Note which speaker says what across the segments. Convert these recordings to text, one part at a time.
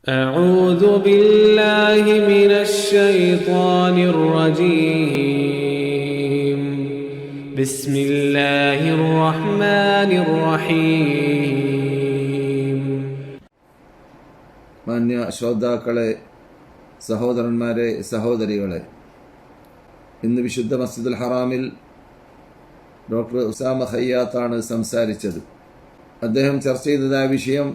Speaker 1: أعوذ بالله من الشيطان الرجيم بسم الله الرحمن الرحيم.
Speaker 2: മാന്യ ശ്രോതാക്കളെ, സഹോദരന്മാരെ, സഹോദരികളെ, ഇന്ന് വിശുദ്ധ മസ്ജിദുൽ ഹറാമിൽ ഡോക്ടർ ഉസാമ ഖയ്യാത്താണ് സംസാരിച്ചത്. അദ്ദേഹം ചർച്ച ചെയ്തതായ വിഷയം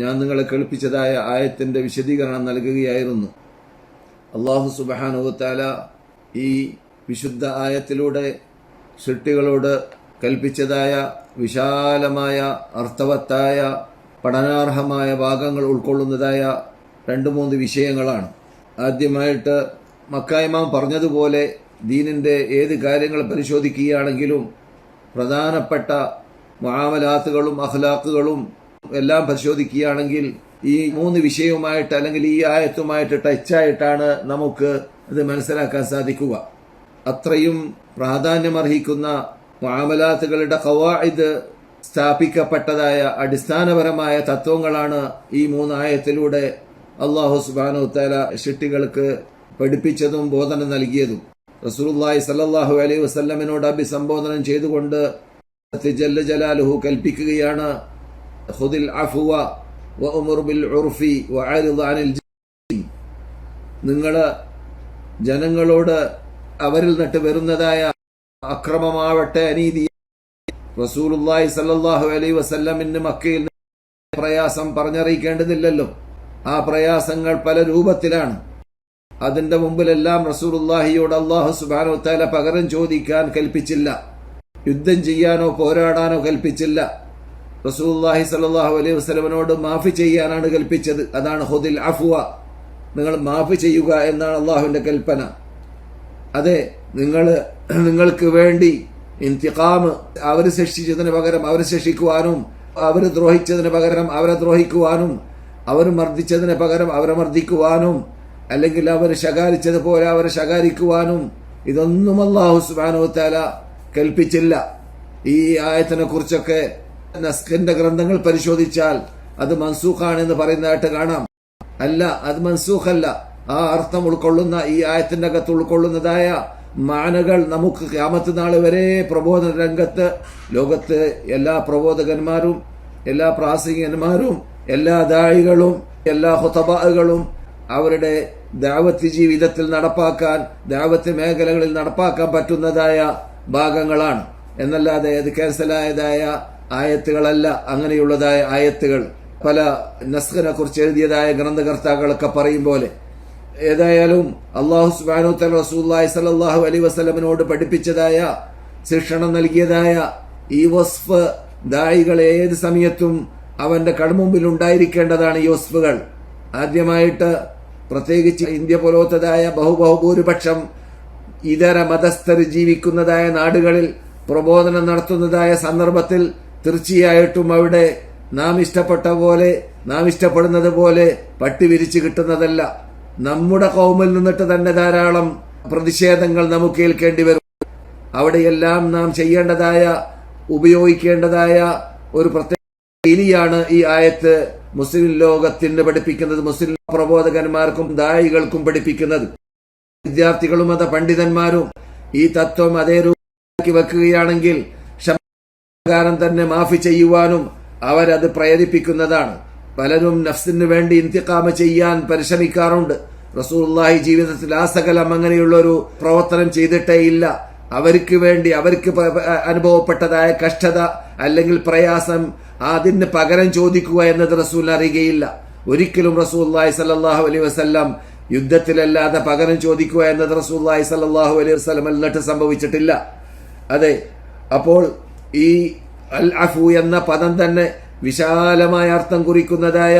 Speaker 2: ഞാൻ നിങ്ങളെ കേൾപ്പിച്ചതായ ആയത്തിൻ്റെ വിശദീകരണം നൽകുകയായിരുന്നു. അല്ലാഹു സുബ്ഹാനഹു വ തആല ഈ വിശുദ്ധ ആയത്തിലൂടെ സൃഷ്ടികളോട് കൽപ്പിച്ചതായ വിശാലമായ അർത്ഥവത്തായ പഠനാർഹമായ ഭാഗങ്ങൾ ഉൾക്കൊള്ളുന്നതായ 2-3 വിഷയങ്ങളാണ്. ആദ്യമായിട്ട് മക്ക ഇമാം പറഞ്ഞതുപോലെ ദീനിൻ്റെ ഏത് കാര്യങ്ങൾ പരിശോധിക്കുകയാണെങ്കിലും പ്രധാനപ്പെട്ട മുആമലാത്തുകളും അഖ്ലാഖുകളും എല്ലാം പരിശോധിക്കുകയാണെങ്കിൽ ഈ 3 വിഷയവുമായിട്ട് അല്ലെങ്കിൽ ഈ ആയത്തുമായിട്ട് ടച്ചായിട്ടാണ് നമുക്ക് അത് മനസ്സിലാക്കാൻ സാധിക്കുക. അത്രയും പ്രാധാന്യമർഹിക്കുന്ന മുആമലാത്തുകളുടെ ഖവാഇദ് സ്ഥാപിക്കപ്പെട്ടതായ അടിസ്ഥാനപരമായ തത്വങ്ങളാണ് ഈ 3 ആയത്തിലൂടെ അല്ലാഹു സുബ്ഹാനഹു തആല സൃഷ്ടികൾക്ക് പഠിപ്പിച്ചതും ബോധനം നൽകിയതും. റസൂലുള്ളാഹി സ്വല്ലല്ലാഹു അലൈഹി വസല്ലമിനോട് അഭിസംബോധനം ചെയ്തുകൊണ്ട് ജല്ല ജലാലുഹു കൽപ്പിക്കുകയാണ്, ഖുദിൽ അഫ്വ വഅ്മുർ ബിൽ ഉർഫി വഅരിദ് അനിൽ ജാഹിലീൻ. നിങ്ങൾ ജനങ്ങളോട് അവരിൽ നിന്നിട്ട് വരുന്നതായ അക്രമമാവട്ടെ, അനീതി. റസൂലുള്ളാഹി സ്വല്ലല്ലാഹു അലൈഹി വസല്ലമിന് മക്കയിൽ പ്രയാസം പറഞ്ഞറിയിക്കേണ്ടതില്ലല്ലോ. ആ പ്രയാസങ്ങൾ പല രൂപത്തിലാണ്. അതിന്റെ മുമ്പിലെല്ലാം റസൂലുള്ളാഹിയോട് അല്ലാഹു സുബ്ഹാനഹു വ തആല പകരം ചോദിക്കാൻ കൽപ്പിച്ചില്ല, യുദ്ധം ചെയ്യാനോ പോരാടാനോ കൽപ്പിച്ചില്ല. റസൂലുള്ളാഹി സ്വല്ലല്ലാഹു അലൈഹി വസല്ലമിനോട് മാഫി ചെയ്യാനാണ് കൽപ്പിച്ചത്. അതാണ് ഖുദിൽ അഫ്വ, നിങ്ങൾ മാഫി ചെയ്യുക എന്നാണ് അല്ലാഹുവിന്റെ കൽപ്പന. അതെ, നിങ്ങൾക്ക് വേണ്ടി ഇന്തിഖാം, അവർ ശിക്ഷിച്ചതിന് പകരം അവർ ശിക്ഷിക്കുവാനും, അവർ ദ്രോഹിച്ചതിന് പകരം അവരെ ദ്രോഹിക്കുവാനും, അവർ മർദ്ദിച്ചതിന് പകരം അവരെ മർദ്ദിക്കുവാനും, അല്ലെങ്കിൽ അവർ ശകാരിച്ചതുപോലെ അവരെ ശകാരിക്കുവാനും ഇതൊന്നും അല്ലാഹു സുബ്ഹാനഹു വ തആല കൽപ്പിച്ചില്ല. ഈ ആയത്തിനെ കുറിച്ചൊക്കെ നസ്ഖിന്റെ ഗ്രന്ഥങ്ങൾ പരിശോധിച്ചാൽ അത് മൻസൂഖാണെന്ന് പറയുന്നതായിട്ട് കാണാം. അല്ല, അത് മൻസൂഖല്ല. ആ അർത്ഥം ഉൾക്കൊള്ളുന്ന ഈ ആയത്തിന്റെ അകത്ത് ഉൾക്കൊള്ളുന്നതായ മാനകൾ നമുക്ക് ഖിയാമത്ത് നാൾ വരെ പ്രബോധന രംഗത്ത് ലോകത്ത് എല്ലാ പ്രബോധകന്മാരും, എല്ലാ പ്രാസംഗികന്മാരും, എല്ലാ ദായികളും, എല്ലാ ഖുതബാകളും അവരുടെ ദഅവത്ത് ജീവിതത്തിൽ നടപ്പാക്കാൻ, ദഅവത്ത് മേഖലകളിൽ നടപ്പാക്കാൻ പറ്റുന്നതായ ഭാഗങ്ങളാണ് എന്നല്ലാതെ അത് ക്യാൻസലായതായ ആയത്തുകളല്ല. അങ്ങനെയുള്ളതായ ആയത്തുകൾ പല നസ്ഖിനെ കുറിച്ച് എഴുതിയതായ ഗ്രന്ഥകർത്താക്കളൊക്കെ പറയും പോലെ. ഏതായാലും അല്ലാഹു സുബ്ഹാനഹു വ തആല റസൂലുള്ളാഹി സ്വല്ലല്ലാഹു അലൈഹി വസല്ലമിനോട് പഠിപ്പിച്ചതായ, ശിക്ഷണം നൽകിയതായ ഈ വസ്ഫ് ദായികൾ ഏത് സമയത്തും അവന്റെ കൺമുമ്പിൽ ഉണ്ടായിരിക്കേണ്ടതാണ്. ഈ വസ്ഫുകൾ ആദ്യമായിട്ട്, പ്രത്യേകിച്ച് ഇന്ത്യ പോലത്തതായ ബഹുഭൂരിപക്ഷം ഇതര മതസ്ഥർ ജീവിക്കുന്നതായ നാടുകളിൽ പ്രബോധനം നടത്തുന്നതായ സന്ദർഭത്തിൽ തീർച്ചയായിട്ടും അവിടെ നാം ഇഷ്ടപ്പെട്ട പോലെ, നാം ഇഷ്ടപ്പെടുന്നത് പോലെ പട്ടി വിരിച്ചു കിട്ടുന്നതല്ല. നമ്മുടെ കൗമിൽ നിന്നിട്ട് തന്നെ ധാരാളം പ്രതിഷേധങ്ങൾ നമുക്ക് ഏൽക്കേണ്ടി വരും. അവിടെയെല്ലാം നാം ചെയ്യേണ്ടതായ, ഉപയോഗിക്കേണ്ടതായ ഒരു പ്രത്യേക ശൈലിയാണ് ഈ ആയത്ത് മുസ്ലിം ലോകത്തിന് പഠിപ്പിക്കുന്നത്, മുസ്ലിം പ്രബോധകന്മാർക്കും ദായികൾക്കും പഠിപ്പിക്കുന്നത്. വിദ്യാർത്ഥികളും മത പണ്ഡിതന്മാരും ഈ തത്വം അതേ രൂപമാക്കി വെക്കുകയാണെങ്കിൽ ക്ഷമാകാരം തന്നെ മാഫി ചെയ്യുവാനും അവരത് പ്രേരിപ്പിക്കുന്നതാണ്. പലരും നഫ്സിന് വേണ്ടി ഇന്തിഖാമ ചെയ്യാൻ പരിശ്രമിക്കാറുണ്ട്. റസൂലുള്ളാഹി ജീവിതത്തിൽ ആ സകലം അങ്ങനെയുള്ളൊരു പ്രവർത്തനം ചെയ്തിട്ടേ ഇല്ല. അവർക്ക് വേണ്ടി, അവർക്ക് അനുഭവപ്പെട്ടതായ കഷ്ടത അല്ലെങ്കിൽ പ്രയാസം അതിന് പകരം ചോദിക്കുക എന്നത് റസൂൽ അറിയുകയില്ല. ഒരിക്കലും റസൂലുള്ളാഹി സ്വല്ലല്ലാഹു അലൈഹി വസല്ലം യുദ്ധത്തിലല്ലാതെ പകരം ചോദിക്കുക എന്നത് റസൂലുള്ളാഹി സ്വല്ലല്ലാഹു അലൈഹി വസല്ലം എന്നിട്ട് സംഭവിച്ചിട്ടില്ല. അതെ, അപ്പോൾ ഈ അൽ അഫു എന്ന പദം തന്നെ വിശാലമായ അർത്ഥം കുറിക്കുന്നതായ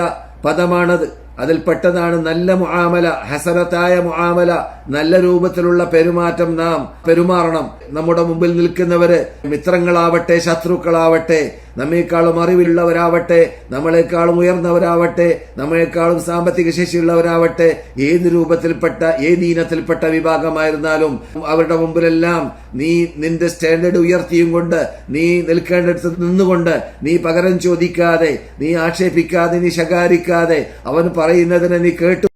Speaker 2: പദമാണത്. അതിൽപ്പെട്ടതാണ് നല്ല മുആമല, ഹസനത്തായ മുആമല. നല്ല രൂപത്തിലുള്ള പെരുമാറ്റം നാം പെരുമാറണം. നമ്മുടെ മുമ്പിൽ നിൽക്കുന്നവര് മിത്രങ്ങളാവട്ടെ ശത്രുക്കളാവട്ടെ നമ്മേക്കാളും അറിവുള്ളവരാവട്ടെ, നമ്മളെക്കാളും ഉയർന്നവരാവട്ടെ, നമ്മളെക്കാളും സാമ്പത്തിക ശേഷിയുള്ളവരാവട്ടെ, ഏത് രൂപത്തിൽപ്പെട്ട ഏത് ഇനത്തിൽപ്പെട്ട വിഭാഗമായിരുന്നാലും അവരുടെ മുമ്പിലെല്ലാം നീ നിന്റെ സ്റ്റാൻഡേർഡ് ഉയർത്തിയും കൊണ്ട്, നീ നിൽക്കേണ്ടടുത്ത് നിന്നുകൊണ്ട്, നീ പകരം ചോദിക്കാതെ, നീ ആക്ഷേപിക്കാതെ, നീ ശകാരിക്കാതെ, അവൻ പറയുന്നതിനെ നീ കേട്ടു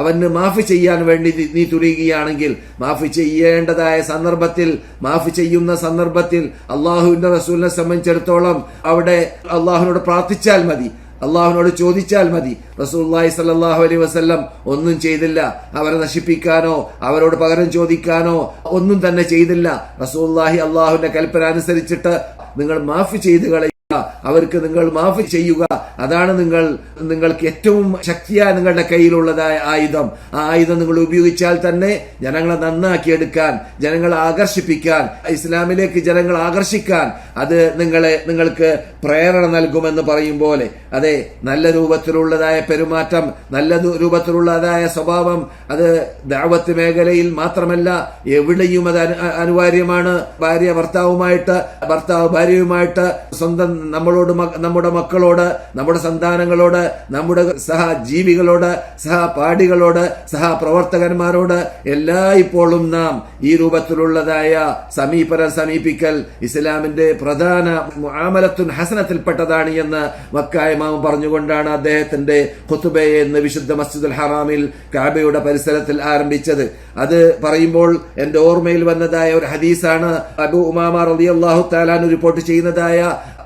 Speaker 2: അവന് മാഫി ചെയ്യാൻ വേണ്ടി നീ തുനിയുകയാണെങ്കിൽ, മാഫി ചെയ്യേണ്ടതായ സന്ദർഭത്തിൽ, മാഫി ചെയ്യുന്ന സന്ദർഭത്തിൽ അള്ളാഹുവിന്റെ റസൂലിനെ സംബന്ധിച്ചിടത്തോളം അവിടെ അള്ളാഹുവിനോട് പ്രാർത്ഥിച്ചാൽ മതി, അള്ളാഹുവിനോട് ചോദിച്ചാൽ മതി. റസൂലുള്ളാഹി സ്വല്ലല്ലാഹു അലൈഹി വസല്ലം ഒന്നും ചെയ്തില്ല, അവരെ നശിപ്പിക്കാനോ അവരോട് പകരം ചോദിക്കാനോ ഒന്നും തന്നെ ചെയ്തില്ല. റസൂലുള്ളാഹി അള്ളാഹുവിന്റെ കൽപ്പന അനുസരിച്ചിട്ട് നിങ്ങൾ മാഫി ചെയ്ത് കളയുക, അവർക്ക് നിങ്ങൾ മാഫി ചെയ്യുക. അതാണ് നിങ്ങൾക്ക് ഏറ്റവും ശക്തിയായ നിങ്ങളുടെ കയ്യിലുള്ളതായ ആയുധം. ആ ആയുധം നിങ്ങൾ ഉപയോഗിച്ചാൽ തന്നെ ജനങ്ങളെ നന്നാക്കിയെടുക്കാൻ, ജനങ്ങളെ ആകർഷിപ്പിക്കാൻ, ഇസ്ലാമിലേക്ക് ജനങ്ങളെ ആകർഷിക്കാൻ അത് നിങ്ങൾക്ക് പ്രേരണ നൽകുമെന്ന് പറയും പോലെ, അതെ, നല്ല രൂപത്തിലുള്ളതായ പെരുമാറ്റം, നല്ല രൂപത്തിലുള്ളതായ സ്വഭാവം അത് ദഅവത്ത് മേഖലയിൽ മാത്രമല്ല എവിടെയും അത് അനിവാര്യമാണ്. ഭാര്യ ഭർത്താവുമായിട്ട്, ഭർത്താവ് ഭാര്യയുമായിട്ട്, സ്വന്തം നമ്മുടെ മക്കളോട്, നമ്മുടെ സന്താനങ്ങളോട്, നമ്മുടെ സഹജീവികളോട്, സഹപാഠികളോട്, സഹപ്രവർത്തകന്മാരോട് എല്ലായ്പ്പോഴും നാം ഈ രൂപത്തിലുള്ളതായ സമീപിക്കൽ ഇസ്ലാമിന്റെ പ്രധാന മുആമലത്തുൻ ഹസനത്തിൽപ്പെട്ടതാണ് എന്ന് മക്ക ഇമാം പറഞ്ഞുകൊണ്ടാണ് അദ്ദേഹത്തിന്റെ ഖുതുബയെ എന്ന് വിശുദ്ധ മസ്ജിദുൽ ഹറാമിൽ കഅബയുടെ പരിസരത്തിൽ ആരംഭിച്ചത്. അത് പറയുമ്പോൾ എന്റെ ഓർമ്മയിൽ വന്നതായ ഒരു ഹദീസാണ് അബൂ ഉമാമ റളിയല്ലാഹു തആല റിപ്പോർട്ട് ചെയ്യുന്നതായ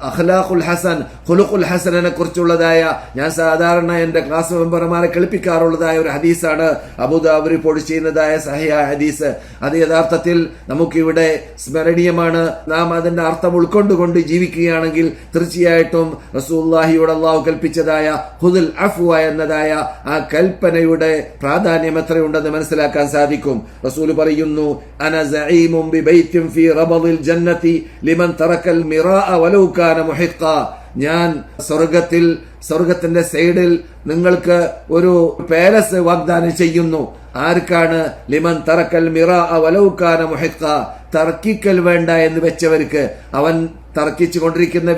Speaker 2: അഖ്ലാഖുൽ ഹസൻ, ഖുലുഖുൽ ഹസനെ കുറിച്ചുള്ളതായ, ഞാൻ സാധാരണ എന്റെ ക്ലാസ് മെമ്പർമാരെ കളിപ്പിക്കാറുള്ളതായ ഒരു ഹദീസാണ് അബൂദാവൂദ് റിപ്പോർട്ട് ചെയ്യുന്നതായ സഹിഹ ഹദീസ്. അത് യഥാർത്ഥത്തിൽ നമുക്കിവിടെ സ്മരണീയമാണ്. നാം അതിന്റെ അർത്ഥം ഉൾക്കൊണ്ടുകൊണ്ട് ജീവിക്കുകയാണെങ്കിൽ തീർച്ചയായിട്ടും റസൂലുള്ളാഹിയോട് അല്ലാഹു കൽപ്പിച്ചതായ ഖുദുൽ അഫ്വ എന്നതായ ആ കൽപ്പനയുടെ പ്രാധാന്യം എത്രയുണ്ടെന്ന് മനസ്സിലാക്കാൻ സാധിക്കും. റസൂൽ പറയുന്നു, അന സഈമുൻ ബിബൈത്തിൻ ഫീ റബദിൽ ജന്നതി ലിമൻ തറക്കൽ മിറാഅ വലൗ കാന മുഹിഖ. ഞാൻ സ്വർഗത്തിന്റെ സൈഡിൽ നിങ്ങൾക്ക് ഒരു പാലസ് വാഗ്ദാനം ചെയ്യുന്നു. ആർക്കാണ്? ലിമൻ തറക്കൽ മിറാഅ വലൗ കാന മുഹിഖ. തർക്കിക്കൽ വേണ്ട എന്ന് വെച്ചവർക്ക്, അവൻ തർക്കിച്ചു കൊണ്ടിരിക്കുന്ന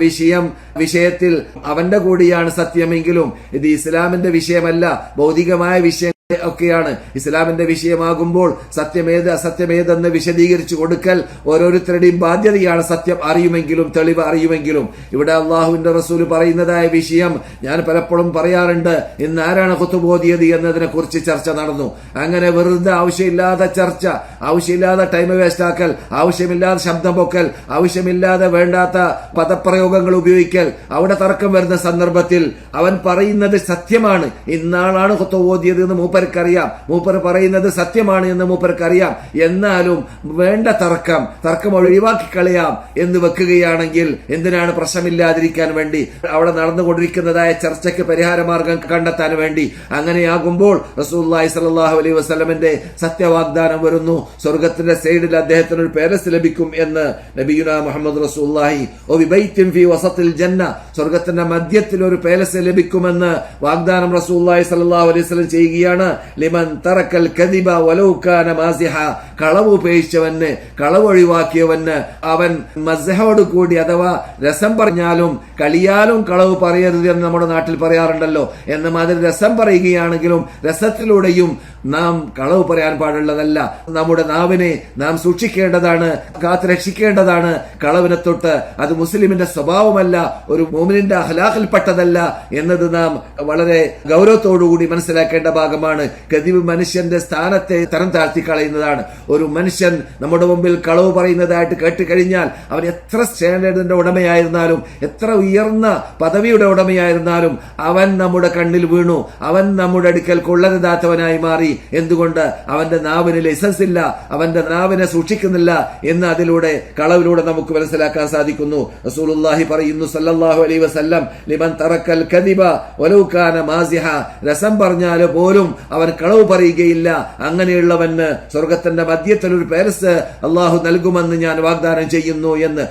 Speaker 2: വിഷയത്തിൽ അവന്റെ കൂടിയാണ് സത്യമെങ്കിലും ഇത് ഇസ്ലാമിന്റെ വിഷയമല്ല, ഭൗതികമായ വിഷയം ഒക്കെയാണ്. ഇസ്ലാമിന്റെ വിഷയമാകുമ്പോൾ സത്യമേത് അസത്യമേതെന്ന് വിശദീകരിച്ചു കൊടുക്കൽ ഓരോരുത്തരുടെയും ബാധ്യതയാണ്. സത്യം അറിയുമെങ്കിലും തെളിവ് അറിയുമെങ്കിലും ഇവിടെ അള്ളാഹുവിന്റെ റസൂൽ പറയുന്നതായ വിഷയം ഞാൻ പലപ്പോഴും പറയാറുണ്ട്. ഇന്ന് ആരാണ് ഖുതുബ ഓതിയത് എന്നതിനെ കുറിച്ച് ചർച്ച നടന്നു. അങ്ങനെ വെറുതെ ആവശ്യമില്ലാതെ ചർച്ച, ആവശ്യമില്ലാതെ ടൈം വേസ്റ്റ് ആക്കൽ, ആവശ്യമില്ലാതെ ശബ്ദം പൊക്കൽ, ആവശ്യമില്ലാതെ വേണ്ടാത്ത പദപ്രയോഗങ്ങൾ ഉപയോഗിക്കൽ, അവിടെ തർക്കം വരുന്ന സന്ദർഭത്തിൽ അവൻ പറയുന്നത് സത്യമാണ്, ഇന്നാളാണ് ഖുതുബ ഓതിയത് എന്ന് മൂപ്പർക്കറിയാം, മൂപ്പർ പറയുന്നത് സത്യമാണ് എന്ന് മൂപ്പർക്കറിയാം, എന്നാലും വേണ്ട തർക്കം ഒഴിവാക്കി കളയാം എന്ന് വെക്കുകയാണെങ്കിൽ എന്തിനാണ്? പ്രശ്നമില്ലാതിരിക്കാൻ വേണ്ടി, അവിടെ നടന്നുകൊണ്ടിരിക്കുന്നതായ ചർച്ചയ്ക്ക് പരിഹാരമാർഗം കണ്ടെത്താൻ വേണ്ടി. അങ്ങനെയാകുമ്പോൾ റസൂലുള്ളാഹി സ്വല്ലല്ലാഹു അലൈഹി വസല്ലമിന്റെ സത്യവാഗ്ദാനം വരുന്നു, സ്വർഗത്തിന്റെ സൈഡിൽ അദ്ദേഹത്തിന് ഒരു പാലസ് ലഭിക്കും എന്ന് നബിയുനാ മുഹമ്മദ് റസൂലുള്ളാഹി ബിബൈത്തിൻ ഫീ വസത്തിൽ ജന്ന, സ്വർഗത്തിന്റെ മധ്യത്തിൽ ഒരു പാലസ് ലഭിക്കുമെന്ന് വാഗ്ദാനം റസൂലുള്ളാഹി സ്വല്ലല്ലാഹു അലൈഹി വസല്ലം ചെയ്യുകയാണ്. ലിമൻ തറക്കൽ കദിബ വലൗ കാന മാസിഹ. കളവ് ഉപേക്ഷിച്ചവന്, കളവ് ഒഴിവാക്കിയവന്, അവൻ മസ്ഹയോട് കൂടി അഥവാ രസം പറഞ്ഞാലും കളിയാലും കളവ് പറയരുത് എന്ന് നമ്മുടെ നാട്ടിൽ പറയാറുണ്ടല്ലോ. എന്നാൽ അതിൽ രസം പറയുകയാണെങ്കിലും രസത്തിലൂടെയും നാം കളവ് പറയാൻ പാടുള്ളതല്ല. നമ്മുടെ നാവിനെ നാം സൂക്ഷിക്കേണ്ടതാണ്, കാത്തുരക്ഷിക്കേണ്ടതാണ് കളവിനെ തൊട്ട്. അത് മുസ്ലിമിന്റെ സ്വഭാവമല്ല, ഒരു മുഅ്മിനിന്റെ അഖ്ലാഖിൽപ്പെട്ടതല്ല എന്നത് നാം വളരെ ഗൗരവത്തോടുകൂടി മനസ്സിലാക്കേണ്ട ഭാഗമാണ്. കദിബ് മനുഷ്യന്റെ സ്ഥാനത്തെ തരം താഴ്ത്തി കളയുന്നതാണ്. ഒരു മനുഷ്യൻ നമ്മുടെ മുമ്പിൽ കളവ് പറയുന്നതായിട്ട് കേട്ടുകഴിഞ്ഞാൽ അവൻ എത്ര സ്റ്റാൻഡേർഡിന്റെ ഉടമയായിരുന്നാലും, എത്ര ഉയർന്ന പദവിയുടെ ഉടമയായിരുന്നാലും അവൻ നമ്മുടെ കണ്ണിൽ വീണു, അവൻ നമ്മുടെ അടുക്കൽ കൊള്ളരുതാത്തവനായി മാറി. എന്തുകൊണ്ട്? അവന്റെ നാവിന് ലൈസൻസ് ഇല്ല, അവന്റെ നാവിനെ സൂക്ഷിക്കുന്നില്ല എന്ന് അതിലൂടെ, കളവിലൂടെ നമുക്ക് മനസ്സിലാക്കാൻ സാധിക്കുന്നു. റസൂലുള്ളാഹി പറയുന്നു സല്ലല്ലാഹു അലൈഹി വസല്ലം, ലിമൻ തറക്കൽ കദിബ വലൗ കാന മാസിഹ. രസം പറഞ്ഞാൽ പോലും അവൻ കളവ് പറയുകയില്ല. അങ്ങനെയുള്ളവന് സ്വർഗത്തിന്റെ മധ്യത്തിൽ ഒരു പാലസ് അള്ളാഹു നൽകുമെന്ന് ഞാൻ വാഗ്ദാനം ചെയ്യുന്നു എന്ന്.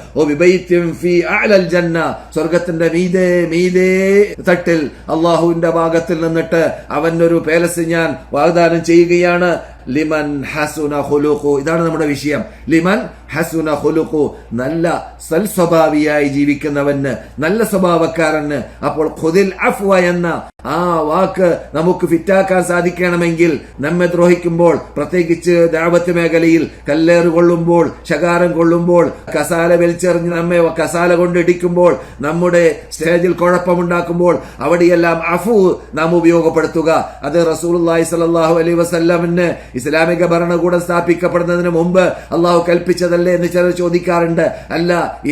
Speaker 2: സ്വർഗത്തിന്റെ മീതേ തട്ടിൽ അള്ളാഹുവിന്റെ ഭാഗത്തിൽ നിന്നിട്ട് അവനൊരു പാലസ് ഞാൻ വാഗ്ദാനം ചെയ്യുകയാണ്. ലിമൻ ഹസുന ഖുലുഖു. ഇതാണ് നമ്മുടെ വിഷയം. ലിമൻ ഹസുന ഖുലുഖു, നല്ല സൽസ്വഭാവിയായി ജീവിക്കുന്നവന്, നല്ല സ്വഭാവക്കാരന്. അപ്പോൾ ഖുദിൽ അഫ്വ എന്ന ആ വാക്ക് നമുക്ക് ഫിറ്റാക്കാൻ സാധിക്കണമെങ്കിൽ, നമ്മെ ദ്രോഹിക്കുമ്പോൾ, പ്രത്യേകിച്ച് ദഅവത്ത് മേഖലയിൽ കല്ലേറ് കൊള്ളുമ്പോൾ, ശകാരം കൊള്ളുമ്പോൾ, കസാല വലിച്ചെറിഞ്ഞ് നമ്മെ കസാല കൊണ്ട് ഇടിക്കുമ്പോൾ, നമ്മുടെ സ്റ്റേജിൽ കുഴപ്പമുണ്ടാക്കുമ്പോൾ അവിടെയെല്ലാം അഫു നാം ഉപയോഗപ്പെടുത്തുക. അത് റസൂലുള്ളാഹി സ്വല്ലല്ലാഹു അലൈഹി വസല്ലമിന് ഇസ്ലാമിക ഭരണകൂടം സ്ഥാപിക്കപ്പെടുന്നതിന് മുമ്പ് അള്ളാഹു കൽപ്പിച്ചതല്ലേ എന്ന് ചിലർ ചോദിക്കാറുണ്ട്. അല്ല,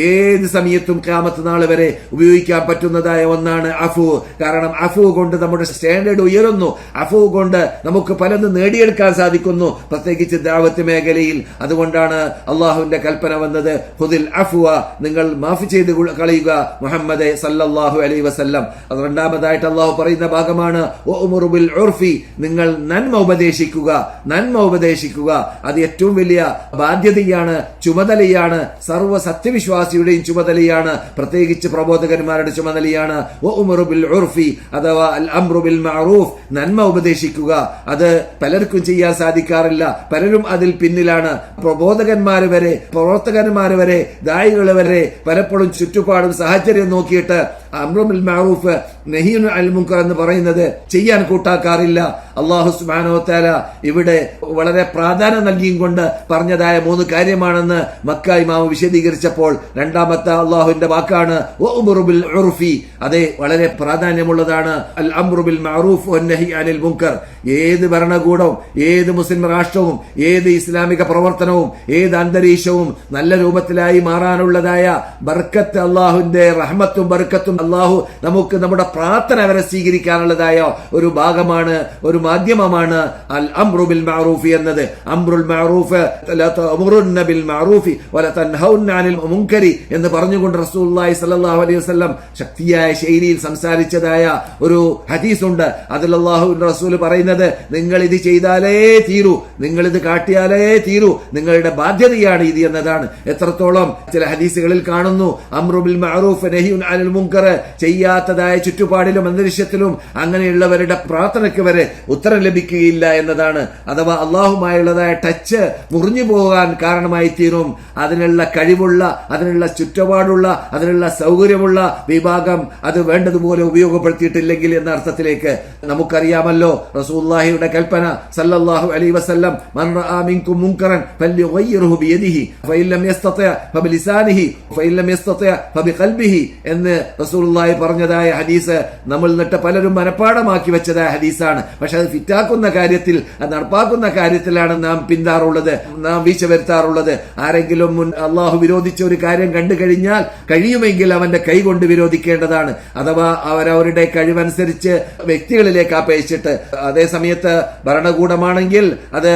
Speaker 2: ഏത് സമയത്തും ഖിയാമത്ത് നാൾ വരെ ഉപയോഗിക്കാൻ പറ്റുന്നതായ ഒന്നാണ് അഫു. കാരണം അഫു കൊണ്ട് നമ്മുടെ സ്റ്റാൻഡേർഡ് ഉയരുന്നു, അഫു കൊണ്ട് നമുക്ക് പലതും നേടിയെടുക്കാൻ സാധിക്കുന്നു, പ്രത്യേകിച്ച് ദഅവത്ത് മേഖലയിൽ. അതുകൊണ്ടാണ് അള്ളാഹുവിന്റെ കൽപ്പന വന്നത്, ഖുദിൽ അഫ്വ, നിങ്ങൾ മാഫ് ചെയ്ത് കളയുക മുഹമ്മദേ സല്ലല്ലാഹു അലൈഹി വസല്ലം. അത് രണ്ടാമതായിട്ട് അള്ളാഹു പറയുന്ന ഭാഗമാണ് വഅ്മുറു ബിൽ ഉർഫി, നിങ്ങൾ നന്മ ഉപദേശിക്കുക, നന്മ ഉപദേശിക്കുക. അത് ഏറ്റവും വലിയ ബാധ്യതയാണ്, ചുമതലയാണ്, സർവ്വ സത്യവിശ്വാസിയുടെയും ചുമതലയാണ്, പ്രത്യേകിച്ച് പ്രബോധകന്മാരുടെ ചുമതലയാണ്. വഅ്മുറു ബിൽ ഉർഫി അഥവാ അൽ അംറു ബിൽ മഅറൂഫ്, നന്മ ഉപദേശിക്കുക. അത് പലർക്കും ചെയ്യാൻ സാധിക്കാറില്ല, പലരും അതിൽ പിന്നിലാണ്. പ്രബോധകന്മാര് വരെ, പ്രവർത്തകന്മാര് വരെ, ദായികൾ വരെ പലപ്പോഴും ചുറ്റുപാടും സാഹചര്യം നോക്കിയിട്ട് അംറു ബിൽ മഅറൂഫ് നഹിയുൻ അനിൽ മുൻകർ എന്ന് പറയുന്നത് ചെയ്യാൻ കൂട്ടാക്കാറില്ല. അല്ലാഹു സുബ്ഹാനഹു വ തആല ഇവിടെ വളരെ പ്രാധാന്യം നൽകിയും കൊണ്ട് പറഞ്ഞതായ 3 കാര്യമാണെന്ന് മക്ക ഇമാം വിശദീകരിച്ചപ്പോൾ രണ്ടാമത്തെ അല്ലാഹുവിന്റെ വാക്കാണ് വഅ്മുറു ബിൽ ഉർഫി. അതെ, വളരെ പ്രാധാന്യമുള്ളതാണ് അൽ അംറു ബിൽ മഅറൂഫ് വന്നഹി അനിൽ മുൻകർ. ഏത് ഭരണകൂടവും, ഏത് മുസ്ലിം രാഷ്ട്രവും, ഏത് ഇസ്ലാമിക പ്രവർത്തനവും, ഏത് അന്തരീക്ഷവും നല്ല രൂപത്തിലായി മാറാനുള്ളതായ ബർക്കത്ത്, അള്ളാഹുവിന്റെ റഹ്മത്തും ബർക്കത്തും അള്ളാഹു നമുക്ക് നമ്മുടെ പ്രാർത്ഥന വരെ സ്വീകരിക്കാനുള്ളതായ ഒരു ഭാഗമാണ്, ഒരു മാധ്യമമാണ് അൽ അംറു ബിൽ മഅറൂഫ് എന്നത്. അംറുൽ മഅറൂഫ് ലാ തഅമുറുന്ന ബിൽ മഅറൂഫി വലാ തൻഹൗന അനിൽ മുൻകരി എന്ന് പറഞ്ഞുകൊണ്ട് റസൂലുള്ളാഹി സ്വല്ലല്ലാഹു അലൈഹി വസല്ലം ശക്തിയായ ശൈലിയിൽ സംസാരിച്ചതായ ഒരു ഹദീസ് ഉണ്ട്. അതിൽ അല്ലാഹുവിന്റെ റസൂൽ പറയുന്നത്, നിങ്ങൾ ഇത് ചെയ്താലേ തീരൂ, നിങ്ങൾ ഇത് കാട്ടിയാലേ തീരൂ, നിങ്ങളുടെ ബാധ്യതയാണ് ഇത് എന്നതാണ്. എത്രത്തോളം ചില ഹദീസുകളിൽ കാണുന്നു അംറു ബിൽ മഅറൂഫ് നഹിയുൻ അനിൽ മുൻകർ ചെയ്യാത്തതായ ചുറ്റുപാടിലും അന്തരീക്ഷത്തിലും അങ്ങനെയുള്ളവരുടെ പ്രാർത്ഥനയ്ക്ക് വരെ ഉത്തരം ലഭിക്കുകയില്ല എന്നതാണ്. അഥവാ അള്ളാഹുമായുള്ളതായ ടച്ച് മുറിഞ്ഞു പോകാൻ കാരണമായി തീരും. അതിനുള്ള കഴിവുള്ള, അതിനുള്ള ചുറ്റുപാടുള്ള, അതിനുള്ള സൗകര്യമുള്ള വിഭാഗം അത് വേണ്ടതുപോലെ ഉപയോഗപ്പെടുത്തിയിട്ടില്ലെങ്കിൽ എന്ന അർത്ഥത്തിലേക്ക്. നമുക്കറിയാമല്ലോ റസൂലുള്ളാഹിയുടെ കൽപ്പന സല്ലല്ലാഹു അലൈഹി വസല്ലം, മൻ റആ മിൻകും മുൻകറൻ ഫല്യുഗയ്യിർഹു ബിയദിഹി ഫഇൻ ലം യസ്തതി' ഫബിലിസാനിഹി ഫഇൻ ലം യസ്തതി' ഫബിഖൽബിഹി എന്ന് റസൂലുള്ളാഹി പറഞ്ഞതായ ഹദീസ് നമ്മൾ എന്നിട്ട് പലരും മനപ്പാടമാക്കി വെച്ചതായ ഹദീസാണ്. പക്ഷെ അത് ഫിറ്റാക്കുന്ന കാര്യത്തിൽ, അത് നടപ്പാക്കുന്ന കാര്യത്തിലാണ് നാം പിന്താറുള്ളത്, നാം വീഴ്ച വരുത്താറുള്ളത്. ആരെങ്കിലും അള്ളാഹു വിരോധിച്ച ഒരു കാര്യം കണ്ടു കഴിഞ്ഞാൽ കഴിയുമെങ്കിൽ അവന്റെ കൈ കൊണ്ട് വിരോധിക്കേണ്ടതാണ്. അഥവാ അവരവരുടെ കഴിവനുസരിച്ച് വ്യക്തികളിലേക്ക് അപേക്ഷിച്ചിട്ട്. അതേ സമയത്ത് ഭരണകൂടമാണെങ്കിൽ അത്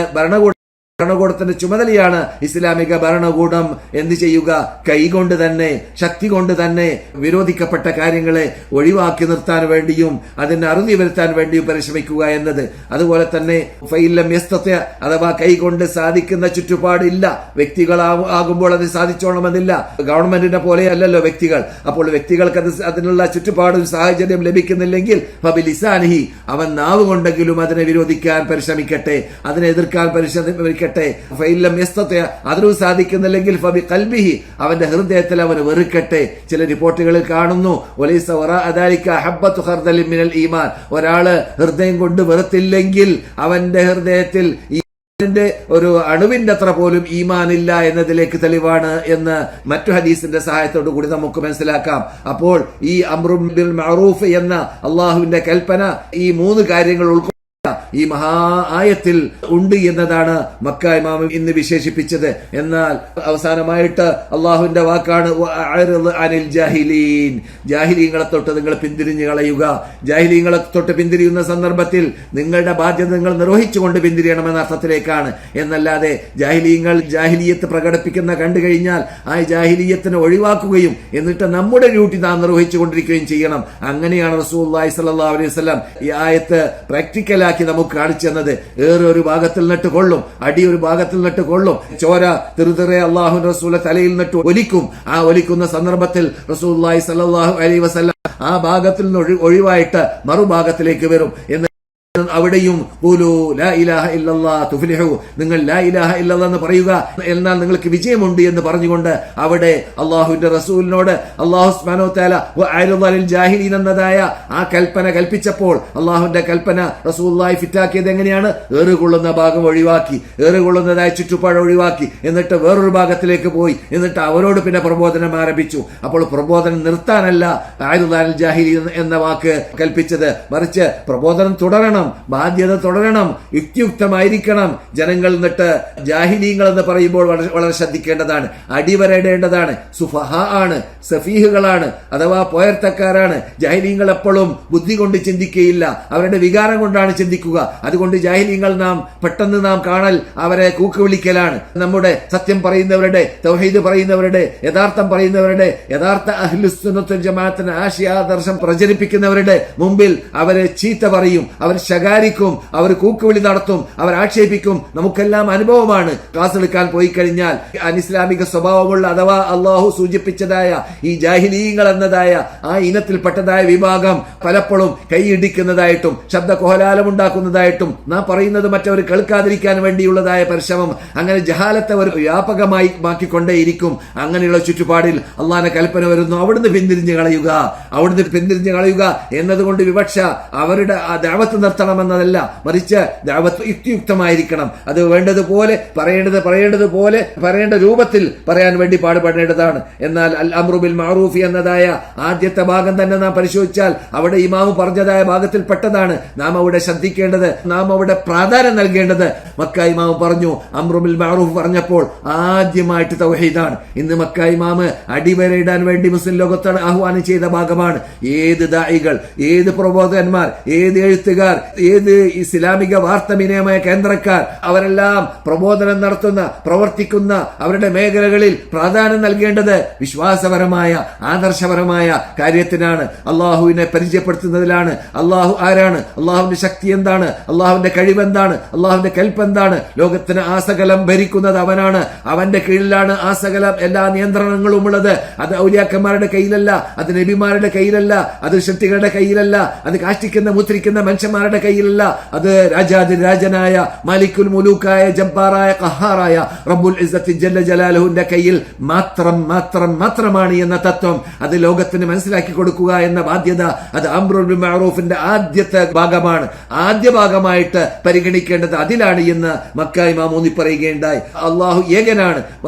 Speaker 2: ഭരണകൂടത്തിന്റെ ചുമതലയാണ് ഇസ്ലാമിക ഭരണകൂടം എന്ത് ചെയ്യുക, കൈകൊണ്ട് തന്നെ, ശക്തി കൊണ്ട് തന്നെ വിരോധിക്കപ്പെട്ട കാര്യങ്ങളെ ഒഴിവാക്കി നിർത്താൻ വേണ്ടിയും അതിന് അറുതി വരുത്താൻ വേണ്ടിയും പരിശ്രമിക്കുക എന്നത്. അതുപോലെ തന്നെ ഫഇൻ ലം യസ്തതി' അഥവാ കൈകൊണ്ട് സാധിക്കുന്ന ചുറ്റുപാടില്ല, വ്യക്തികളാകുമ്പോൾ അത് സാധിച്ചോണമെന്നില്ല. ഗവൺമെന്റിനെ പോലെയല്ലല്ലോ വ്യക്തികൾ. അപ്പോൾ വ്യക്തികൾക്ക് അതിനുള്ള ചുറ്റുപാടും സാഹചര്യം ലഭിക്കുന്നില്ലെങ്കിൽ ഫബിലിസാനിഹി, അവൻ നാവ് കൊണ്ടെങ്കിലും അതിനെ വിരോധിക്കാൻ പരിശ്രമിക്കട്ടെ, അതിനെ എതിർക്കാൻ പരിശ്രമിക്കട്ടെ. അതിനും സാധിക്കുന്നില്ലെങ്കിൽ ഫബി ഖൽബിഹി, അവന്റെ ഹൃദയത്തിൽ അവൻ വെറുക്കട്ടെ. ചില റിപ്പോർട്ടുകളിൽ കാണുന്നു വലൈസ വറാഅ ദാലിക ഹബ്ബത്തു ഖർദലിൻ മിനൽ ഈമാൻ, ഒരാള് ഹൃദയം കൊണ്ട് വെറുത്തില്ലെങ്കിൽ അവന്റെ ഹൃദയത്തിൽ ഒരു അണുവിന്റെ അത്ര പോലും ഈമാനില്ല എന്നതിലേക്ക് തെളിവാണ് എന്ന് മറ്റു ഹദീസിന്റെ സഹായത്തോടു കൂടി നമുക്ക് മനസ്സിലാക്കാം. അപ്പോൾ ഈ അംറു ബിൽ മഅറൂഫ് എന്ന അള്ളാഹുവിന്റെ കൽപ്പന ഈ 3 കാര്യങ്ങൾ ഉൾക്കൊള്ളുന്ന ഈ മഹാ ആയത്തിൽ ഉണ്ട് എന്നതാണ് മക്ക ഇമാം ഇന്ന് വിശേഷിപ്പിച്ചത്. എന്നാൽ അവസാനമായിട്ട് അള്ളാഹുവിന്റെ വാക്കാണ് അനിൽ ജാഹിലീൻ, ജാഹിലീങ്ങളെ തൊട്ട് നിങ്ങൾ പിന്തിരിഞ്ഞു കളയുക. ജാഹിലീങ്ങളെ തൊട്ട് പിന്തിരിയുന്ന സന്ദർഭത്തിൽ നിങ്ങളുടെ ബാധ്യത നിങ്ങൾ നിർവഹിച്ചുകൊണ്ട് പിന്തിരിയണമെന്ന അർത്ഥത്തിലേക്കാണ്. എന്നല്ലാതെ ജാഹിലീങ്ങൾ ജാഹിലിയത്ത് പ്രകടിപ്പിക്കുന്ന കണ്ടു കഴിഞ്ഞാൽ ആ ജാഹിലിയത്തിനെ ഒഴിവാക്കുകയും എന്നിട്ട് നമ്മുടെ ഡ്യൂട്ടി നാം നിർവഹിച്ചുകൊണ്ടിരിക്കുകയും ചെയ്യണം. അങ്ങനെയാണ് റസൂലുള്ളാഹി സ്വല്ലല്ലാഹു അലൈഹി വസല്ലം ഈ ആയത്ത് പ്രാക്ടിക്കലാക്കി നമുക്ക് കാണിച്ചു തന്നത്. ഏറെ ഒരു ഭാഗത്തിൽ നിന്നിട്ട് കൊള്ളും, അടി ഒരു ഭാഗത്തിൽ നിന്നിട്ട് കൊള്ളും, ചോര തിറുതിറെ അള്ളാഹുവിന്റെ റസൂലിന്റെ തലയിൽ നിന്നിട്ട് ഒലിക്കും. ആ ഒലിക്കുന്ന സന്ദർഭത്തിൽ റസൂലുള്ളാഹി സ്വല്ലല്ലാഹു അലൈഹി വസല്ലം ആ ഭാഗത്തിൽ നിന്ന് ഒഴിവായിട്ട് മറുഭാഗത്തിലേക്ക് വരും എന്ന് അവിടെയും ഖൂലൂ ലാ ഇലാഹ ഇല്ലല്ലാഹ് തുഫ്ലിഹു, നിങ്ങൾ ലാ ഇലാഹ ഇല്ലല്ലാഹ് എന്ന് പറയുക, എന്നാൽ നിങ്ങൾക്ക് വിജയമുണ്ട് എന്ന് പറഞ്ഞുകൊണ്ട് അവിടെ അള്ളാഹുവിന്റെ റസൂലിനോട് അല്ലാഹു സുബ്ഹാനഹു വ തആല വഅഅരിദു അനിൽ ജാഹിലീൻ എന്നതായ ആ കൽപ്പന കൽപ്പിച്ചപ്പോൾ അള്ളാഹുവിന്റെ കൽപ്പന റസൂലുള്ളാഹി ഫിറ്റാക്കിയത് എങ്ങനെയാണ്? ഏറുകൊള്ളുന്ന ഭാഗം ഒഴിവാക്കി, ഏറുകൊള്ളുന്നതായ ചുറ്റുപാട് ഒഴിവാക്കി, എന്നിട്ട് വേറൊരു ഭാഗത്തിലേക്ക് പോയി, എന്നിട്ട് അവരോട് പിന്നെ പ്രബോധനം ആരംഭിച്ചു. അപ്പോൾ പ്രബോധനം നിർത്താനല്ല അഅരിദു അനിൽ ജാഹിലീൻ എന്ന വാക്ക് കൽപ്പിച്ചത്, മറിച്ച് പ്രബോധനം തുടരണം, ബാധ്യത തുടരണം, യുക്തിയുക്തമായിരിക്കണം. ജനങ്ങൾ എന്നിട്ട് ജാഹിലീങ്ങൾ എന്ന് പറയുമ്പോൾ വളരെ ശ്രദ്ധിക്കേണ്ടതാണ്, അടിവരയിടേണ്ടതാണ്. സുഫഹ ആണ്, സഫീഹുകളാണ്, അഥവാ പോയർത്തക്കാരാണ്. ജാഹിലീങ്ങൾ എപ്പോഴും ബുദ്ധി കൊണ്ട് ചിന്തിക്കുകയില്ല, അവരുടെ വികാരം കൊണ്ടാണ് ചിന്തിക്കുക. അതുകൊണ്ട് ജാഹിലീങ്ങൾ പെട്ടെന്ന് നാം കാണൽ അവരെ കൂക്കുവിളിക്കലാണ്. നമ്മുടെ സത്യം പറയുന്നവരുടെ, തൗഹീദ് പറയുന്നവരുടെ, യഥാർത്ഥം പറയുന്നവരുടെ, യഥാർത്ഥ അഹ്ലുസുന്നത്ത് വൽ ജമാഅത്തിന്റെ ആശയാദർശം പ്രചരിപ്പിക്കുന്നവരുടെ മുമ്പിൽ അവരെ ചീത്ത പറയും, അവർ ശകാരിക്കും, അവർ കൂക്കുവിളി നടത്തും, അവർ ആക്ഷേപിക്കും. നമുക്കെല്ലാം അനുഭവമാണ്. ക്ലാസ് എടുക്കാൻ പോയി കഴിഞ്ഞാൽ അനിസ്ലാമിക സ്വഭാവമുള്ള അഥവാ അള്ളാഹു സൂചിപ്പിച്ചതായ ഈ ജാഹിലീങ്ങൾ എന്നതായ ആ ഇനത്തിൽപ്പെട്ടതായ വിഭാഗം പലപ്പോഴും കൈയിടിക്കുന്നതായിട്ടും ശബ്ദ കോലാലം ഉണ്ടാക്കുന്നതായിട്ടും നാം പറയുന്നത് മറ്റവർ കേൾക്കാതിരിക്കാൻ വേണ്ടിയുള്ളതായ പരിശ്രമം, അങ്ങനെ ജഹാലത്തെ ഒരു വ്യാപകമായി മാക്കിക്കൊണ്ടേയിരിക്കും. അങ്ങനെയുള്ള ചുറ്റുപാടിൽ അള്ളാഹിന്റെ കൽപ്പന വരുന്നു, അവിടുന്ന് പിന്തിരിഞ്ഞു കളയുക, അവിടുന്ന് പിന്തിരിഞ്ഞു കളയുക എന്നതുകൊണ്ട് വിവക്ഷ അവരുടെ ആ ദഅവത്ത് നിർത്തണമെന്നതല്ല, മറിച്ച് ദഅവത്ത് യുക്തിയുക്തമായിരിക്കണം. അത് വേണ്ടതുപോലെ പറയേണ്ടതുപോലെ പറയേണ്ട രൂപത്തിൽ പറയാൻ വേണ്ടി പാടുപെടേണ്ടതാണ്. എന്നാൽ അൽ അംറു ബിൽ മഅറൂഫ് എന്നതായ ആദ്യത്തെ ഭാഗം തന്നെ നാം പരിശോധിച്ചാൽ അവിടെ ഇമാമു പറഞ്ഞതായ ഭാഗത്തിൽ പെട്ടതാണ്. നാം അവിടെ ശ്രദ്ധിക്കേണ്ടത്, നാം അവിടെ പ്രാധാന്യം നൽകേണ്ടത്. മക്ക ഇമാമു പറഞ്ഞു, അംറു ബിൽ മഅറൂഫ് പറഞ്ഞപ്പോൾ ആദ്യമായിട്ട് തൗഹീദാണ്. ഇന്ന് മക്ക ഇമാമ് അടിവരയിടാൻ വേണ്ടി മുസ്ലിം ലോകത്താണ് ആഹ്വാനം ചെയ്ത ഭാഗമാണ്. ഏത് ദായികൾ, ഏത് പ്രബോധകന്മാർ, ഏത് എഴുത്തുകാർ, ഏത് ഇസ്ലാമിക വാർത്താവിനിമയ കേന്ദ്രക്കാർ, അവരെല്ലാം പ്രബോധനം നടത്തുന്ന, പ്രവർത്തിക്കുന്ന അവരുടെ മേഖലകളിൽ പ്രാധാന്യം നൽകേണ്ടത് വിശ്വാസപരമായ, ആദർശപരമായ കാര്യത്തിനാണ്, അള്ളാഹുവിനെ പരിചയപ്പെടുത്തുന്നതിലാണ്. അള്ളാഹു ആരാണ്, അള്ളാഹുവിന്റെ ശക്തി എന്താണ്, അള്ളാഹുവിന്റെ കഴിവെന്താണ്, അള്ളാഹുവിന്റെ കൽപ്പെന്താണ്, ലോകത്തിന് ആസകലം ഭരിക്കുന്നത് അവനാണ്, അവന്റെ കീഴിലാണ് ആസകലം എല്ലാ നിയന്ത്രണങ്ങളും ഉള്ളത്. അത് ഔലിയാക്കന്മാരുടെ കയ്യിലല്ല, അത് നബിമാരുടെ കയ്യിലല്ല, അത് ശക്തികളുടെ കയ്യിലല്ല, അത് കാഷ്ടിക്കുന്ന മുദ്രിക്കുന്ന മനുഷ്യന്മാരുടെ കയ്യിലല്ല, അത് രാജാതിരാജനായ മാലിക്കുൽ മുലൂക്കായ ജബ്ബാറായ ഖഹാറായ റബ്ബുൽ ഇസ്സത്തി ജല്ല ജലാലുഹുവിന്റെ കയ്യിൽ മാത്രമാണ് എന്ന തത്വം അത് ലോകത്തിന് മനസ്സിലാക്കി കൊടുക്കുക എന്ന ബാധ്യത അത് അംറുൽ ബിൽ മഅറൂഫിന്റെ ആദ്യത്തെ ഭാഗമാണ്. ആദ്യ ഭാഗമായിട്ട് പരിഗണിക്കേണ്ടത് അതിലാണ് എന്ന് മക്ക ഇമാം ഊന്നി പറയുകയുണ്ടായി. അള്ളാഹു ഏകനാണ്.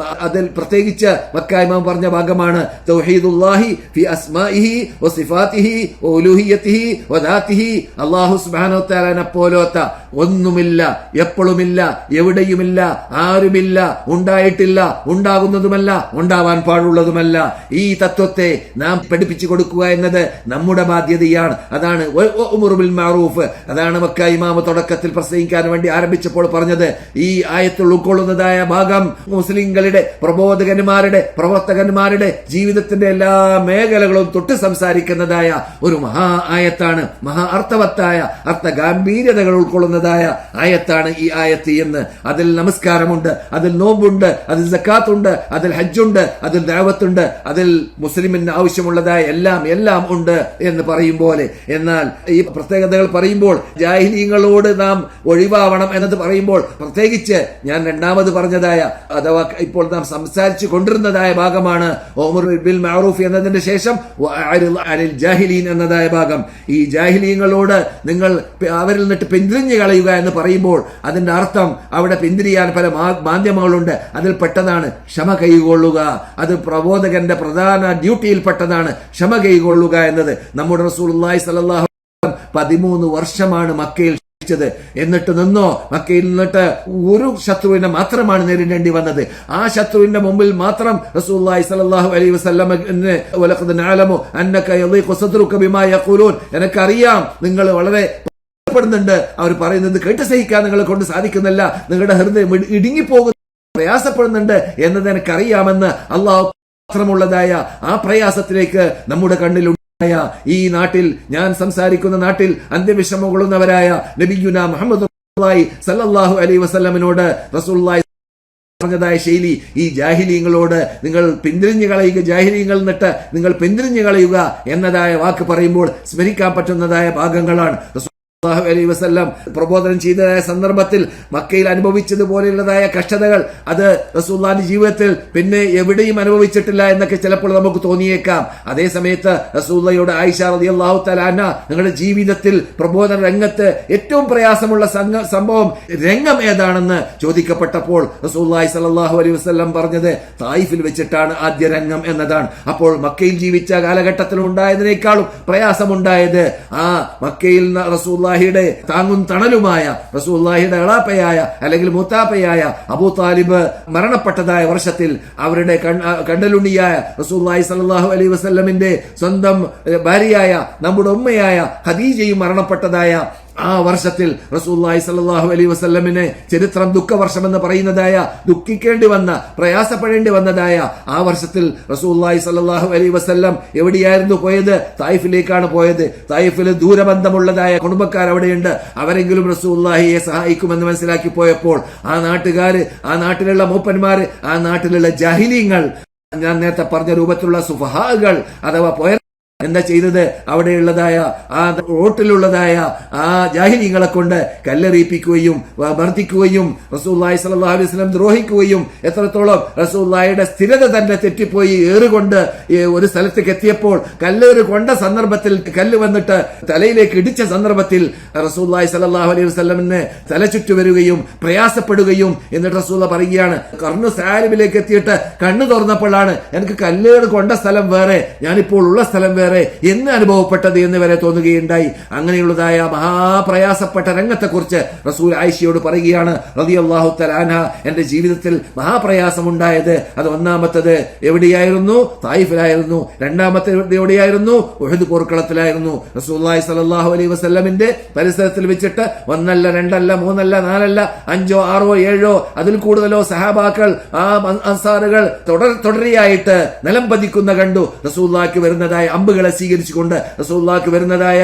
Speaker 2: അതിൽ പ്രത്യേകിച്ച് മക്ക ഇമാം പറഞ്ഞ ഭാഗമാണ് തൗഹീദുല്ലാഹി ഫി അസ്മാഇഹി വസിഫാതിഹി വഉലൂഹിയതിഹി വദാതിഹി. അല്ലാഹു സുബ്ഹാനഹു വ തആലനെ പോലോത്ത ഒന്നുമില്ല, എപ്പോഴുമില്ല, എവിടെയുമില്ല, ആരുമില്ല, ഉണ്ടായിട്ടില്ല, ഉണ്ടാകുന്നതുമല്ല, ഉണ്ടാവാൻ പാടുള്ളതുമല്ല. ഈ തത്വത്തെ നാം പഠിപ്പിച്ചു കൊടുക്കുക എന്നത് നമ്മുടെ ബാധ്യതയാണ്. അതാണ് ഉംറു ബിൽ മഅറൂഫ്. അതാണ് മക്ക ഇമാം തുടക്കത്തിൽ പ്രസംഗിക്കാൻ വേണ്ടി ആരംഭിച്ചപ്പോൾ പറഞ്ഞത്. ഈ ആയത്തിൽ ഉൾക്കൊള്ളുന്നതായ ഭാഗം മുസ്ലിങ്ങളുടെ പ്രബോധകന്മാരുടെ, പ്രവർത്തകന്മാരുടെ ജീവിതത്തിന്റെ എല്ലാ മേഖലകളും തൊട്ട് സംസാരിക്കുന്നതായ ഒരു മഹാ ആയത്താണ്. മഹാ അർത്ഥവത്തായ, അർത്ഥ ഗാംഭീര്യതകൾ ഉൾക്കൊള്ളുന്നതായ ആയത്താണ് ഈ ആയത്ത് എന്ന്. അതിൽ നമസ്കാരമുണ്ട്, അതിൽ നോമ്പുണ്ട്, അതിൽ സക്കാത്തുണ്ട്, അതിൽ ഹജ്ജുണ്ട്, അതിൽ ദഅവത്തുണ്ട്, അതിൽ മുസ്ലിമിന് ആവശ്യമുള്ളതായ എല്ലാം ഉണ്ട് എന്ന് പറയും പോലെ. എന്നാൽ ഈ പ്രത്യേകതകൾ പറയുമ്പോൾ ജാഹിലീങ്ങളോട് നാം ഒഴിവാവണം എന്നത് പറയുമ്പോൾ പ്രത്യേകിച്ച് ഞാൻ രണ്ടാമത് പറഞ്ഞതായ അഥവാ ഇപ്പോൾ നാം സംസാരിച്ചു കൊണ്ടിരുന്നതായ ഭാഗമാണ് ഉംറു ബിൽ മഅറൂഫ് എന്നതിന്റെ ശേഷം വഅഅരിദ് അനിൽ ജാഹിലീൻ എന്നതായ ഭാഗം. ഈ ജാഹിലീങ്ങളോട് നിങ്ങൾ അവരിൽ നിന്നിട്ട് പിന്തിരിഞ്ഞു കളയുക എന്ന് പറയുമ്പോൾ അതിന്റെ അർത്ഥം അവിടെ പിന്തിരിയാൻ പല മാധ്യമങ്ങളുണ്ട്. അതിൽ പെട്ടതാണ് ക്ഷമ കൈകൊള്ളുക. അത് പ്രബോധകന്റെ പ്രധാന ഡ്യൂട്ടിയിൽപ്പെട്ടതാണ് ക്ഷമ കൈകൊള്ളുക എന്നത്. നമ്മുടെ റസൂലുള്ളാഹി സ്വല്ലല്ലാഹു അലൈഹി വസല്ലം 13 വർഷമാണ് മക്കയിൽ ത്. എന്നിട്ട് നിന്നോ, മക്കയിൽ നിന്നിട്ട് ഒരു ശത്രുവിനെ മാത്രമാണ് നേരിടേണ്ടി വന്നത്. ആ ശത്രുവിന്റെ മുമ്പിൽ മാത്രം റസൂലുള്ളാഹി സ്വല്ലല്ലാഹു അലൈഹി വസല്ലമയെ വലഖദ് നഅലമു അന്നക യളീഖു സദ്റുക ബിമാ യഖൂലൂൻ, എനിക്കറിയാം നിങ്ങൾ വളരെ പ്പെടുന്നുണ്ട്, അവർ പറയുന്നത് കേട്ട് സഹിക്കാൻ നിങ്ങളെ കൊണ്ട് സാധിക്കുന്നില്ല, നിങ്ങളുടെ ഹൃദയം ഇടുങ്ങിപ്പോകുന്നു, പ്രയാസപ്പെടുന്നുണ്ട് എന്നത് എനിക്കറിയാമെന്ന് അള്ളാഹു മാത്രമുള്ളതായ ആ പ്രയാസത്തിലേക്ക് നമ്മുടെ കണ്ണിൽ ഈ നാട്ടിൽ, ഞാൻ സംസാരിക്കുന്ന നാട്ടിൽ അന്ത്യവിഷമം കൊള്ളുന്നവരായ നബിയുനാ മുഹമ്മദ് സല്ലല്ലാഹു അലൈഹി വസല്ലമിനോട് റസൂലുള്ളാഹി പറഞ്ഞതായ ശൈലി ഈ ജാഹിലീങ്ങളോട് നിങ്ങൾ പിന്തിരിഞ്ഞു കളയുക, ജാഹിലീങ്ങൾ നിന്നിട്ട് നിങ്ങൾ പിന്തിരിഞ്ഞു കളയുക എന്നതായ വാക്ക് പറയുമ്പോൾ സ്മരിക്കാൻ പറ്റുന്നതായ ഭാഗങ്ങളാണ്. അലൈഹി വസല്ലം പ്രബോധനം ചെയ്തതായ സന്ദർഭത്തിൽ മക്കയിൽ അനുഭവിച്ചതുപോലെയുള്ളതായ കഷ്ടതകൾ അത് റസൂലുള്ളാഹിന്റെ ജീവിതത്തിൽ പിന്നെ എവിടെയും അനുഭവിച്ചിട്ടില്ല എന്നൊക്കെ ചിലപ്പോൾ നമുക്ക് തോന്നിയേക്കാം. അതേ സമയത്ത് റസൂലുള്ളാഹിയോട് ആയിഷ റളിയല്ലാഹു തആല അൻഹ നിങ്ങളുടെ ജീവിതത്തിൽ പ്രബോധന രംഗത്ത് ഏറ്റവും പ്രയാസമുള്ള സംഭവം രംഗം ഏതാണെന്ന് ചോദിക്കപ്പെട്ടപ്പോൾ റസൂലുള്ളാഹി സ്വല്ലല്ലാഹു അലൈഹി വസല്ലം പറഞ്ഞത് തായിഫിൽ വെച്ചിട്ടാണ് ആദ്യ രംഗം എന്നതാണ്. അപ്പോൾ മക്കയിൽ ജീവിച്ച കാലഘട്ടത്തിൽ ഉണ്ടായതിനേക്കാളും പ്രയാസമുണ്ടായത് ആ മക്കയിൽ റസൂലുള്ളാഹിയുടെ താങ്ങും തണലുമായ റസൂലുള്ളാഹിയുടെ എളാപ്പയായ അല്ലെങ്കിൽ മൂത്താപ്പയായ അബൂ താലിബ് മരണപ്പെട്ടതായ വർഷത്തിൽ അവരുടെ കണ്ടലുണ്ണിയായ റസൂലുള്ളാഹി സ്വല്ലല്ലാഹു അലൈഹി വസല്ലമിന്റെ സ്വന്തം ഭാര്യയായ നമ്മുടെ ഉമ്മയായ ഖദീജയും മരണപ്പെട്ടതായ ആ വർഷത്തിൽ റസൂലുള്ളാഹി സ്വല്ലല്ലാഹു അലൈഹി വസല്ലമിനെ ചരിത്രം ദുഃഖവർഷം എന്ന് പറയുന്നതായ ദുഃഖിക്കേണ്ടി വന്ന പ്രയാസപ്പെടേണ്ടി വന്നതായ ആ വർഷത്തിൽ റസൂലുള്ളാഹി സ്വല്ലല്ലാഹു അലൈഹി വസല്ലം എവിടെയായിരുന്നു പോയത്? തായിഫിലേക്കാണ് പോയത്. തായിഫിൽ ദൂരബന്ധമുള്ളതായ കുടുംബക്കാർ അവിടെയുണ്ട്. അവരെങ്കിലും റസൂലുള്ളാഹിയെ സഹായിക്കുമെന്ന് മനസ്സിലാക്കി പോയപ്പോൾ ആ നാട്ടുകാര്, ആ നാട്ടിലുള്ള മൂപ്പന്മാര്, ആ നാട്ടിലുള്ള ജാഹിലീങ്ങൾ, ഞാൻ നേരത്തെ പറഞ്ഞ രൂപത്തിലുള്ള സുഫഹാകൾ അഥവാ പോയ എന്താ ചെയ്തത്? അവിടെയുള്ളതായ ആ റോട്ടിലുള്ളതായ ആ ജാഹിലിങ്ങളെ കൊണ്ട് കല്ലെറിയിപ്പിക്കുകയും മർദ്ദിക്കുകയും റസൂലുള്ളാഹി സ്വല്ലല്ലാഹു അലൈഹി വസല്ലം ദ്രോഹിക്കുകയും എത്രത്തോളം റസൂലുള്ളാഹിയുടെ സ്ഥിരത തന്നെ തെറ്റിപ്പോയി ഏറുകൊണ്ട് ഒരു സ്ഥലത്തേക്ക് എത്തിയപ്പോൾ കല്ലേറ് കൊണ്ട സന്ദർഭത്തിൽ കല്ല് വന്നിട്ട് തലയിലേക്ക് ഇടിച്ച സന്ദർഭത്തിൽ റസൂലുള്ളാഹി സ്വല്ലല്ലാഹു അലൈഹി വസല്ലമിനെ തലചുറ്റു വരികയും പ്രയാസപ്പെടുകയും എന്നിട്ട് റസൂലുള്ളാഹി പറയുകയാണ്, കർണു സാലിബിലേക്ക് എത്തിയിട്ട് കണ്ണു തുറന്നപ്പോഴാണ് എനിക്ക് കല്ലേറ് കൊണ്ട സ്ഥലം വേറെ, ഞാനിപ്പോൾ ഉള്ള സ്ഥലം വേറെ എന്ന് അനുഭവപ്പെട്ടത് എന്ന് വരെ തോന്നുകയുണ്ടായി. അങ്ങനെയുള്ളതായ മഹാപ്രയാസപ്പെട്ട രംഗത്തെക്കുറിച്ച് റസൂൽ ആയിഷയോട് പറയുകയാണ് റളിയല്ലാഹു തആല അൻഹ, എന്റെ ജീവിതത്തിൽ മഹാപ്രയാസമുണ്ടായത് അത് ഒന്നാമത്തത് എവിടെയായിരുന്നു? തായിഫിലായിരുന്നു. രണ്ടാമത്തെ എവിടെയായിരുന്നു? ഉഹദ് പോർക്കളത്തിലായിരുന്നു. റസൂലുള്ളാഹി സ്വല്ലല്ലാഹു അലൈഹി വസല്ലമിന്റെ പരിസരത്തിൽ വെച്ചിട്ട് ഒന്നല്ല, രണ്ടല്ല, മൂന്നല്ല, നാലല്ല, 5, 6, 7 അതിൽ കൂടുതലോ സഹാബാക്കൾ, ആ അൻസാറുകൾ തുടരെയായിട്ട് നിലം പതിക്കുന്ന കണ്ടു. റസൂലുള്ളാഹിക്ക് വരുന്നതായ അമ്പുകൾ സ്വീകരിച്ചുകൊണ്ട്, റസൂലുള്ളാഹിക്ക് വരുന്നതായ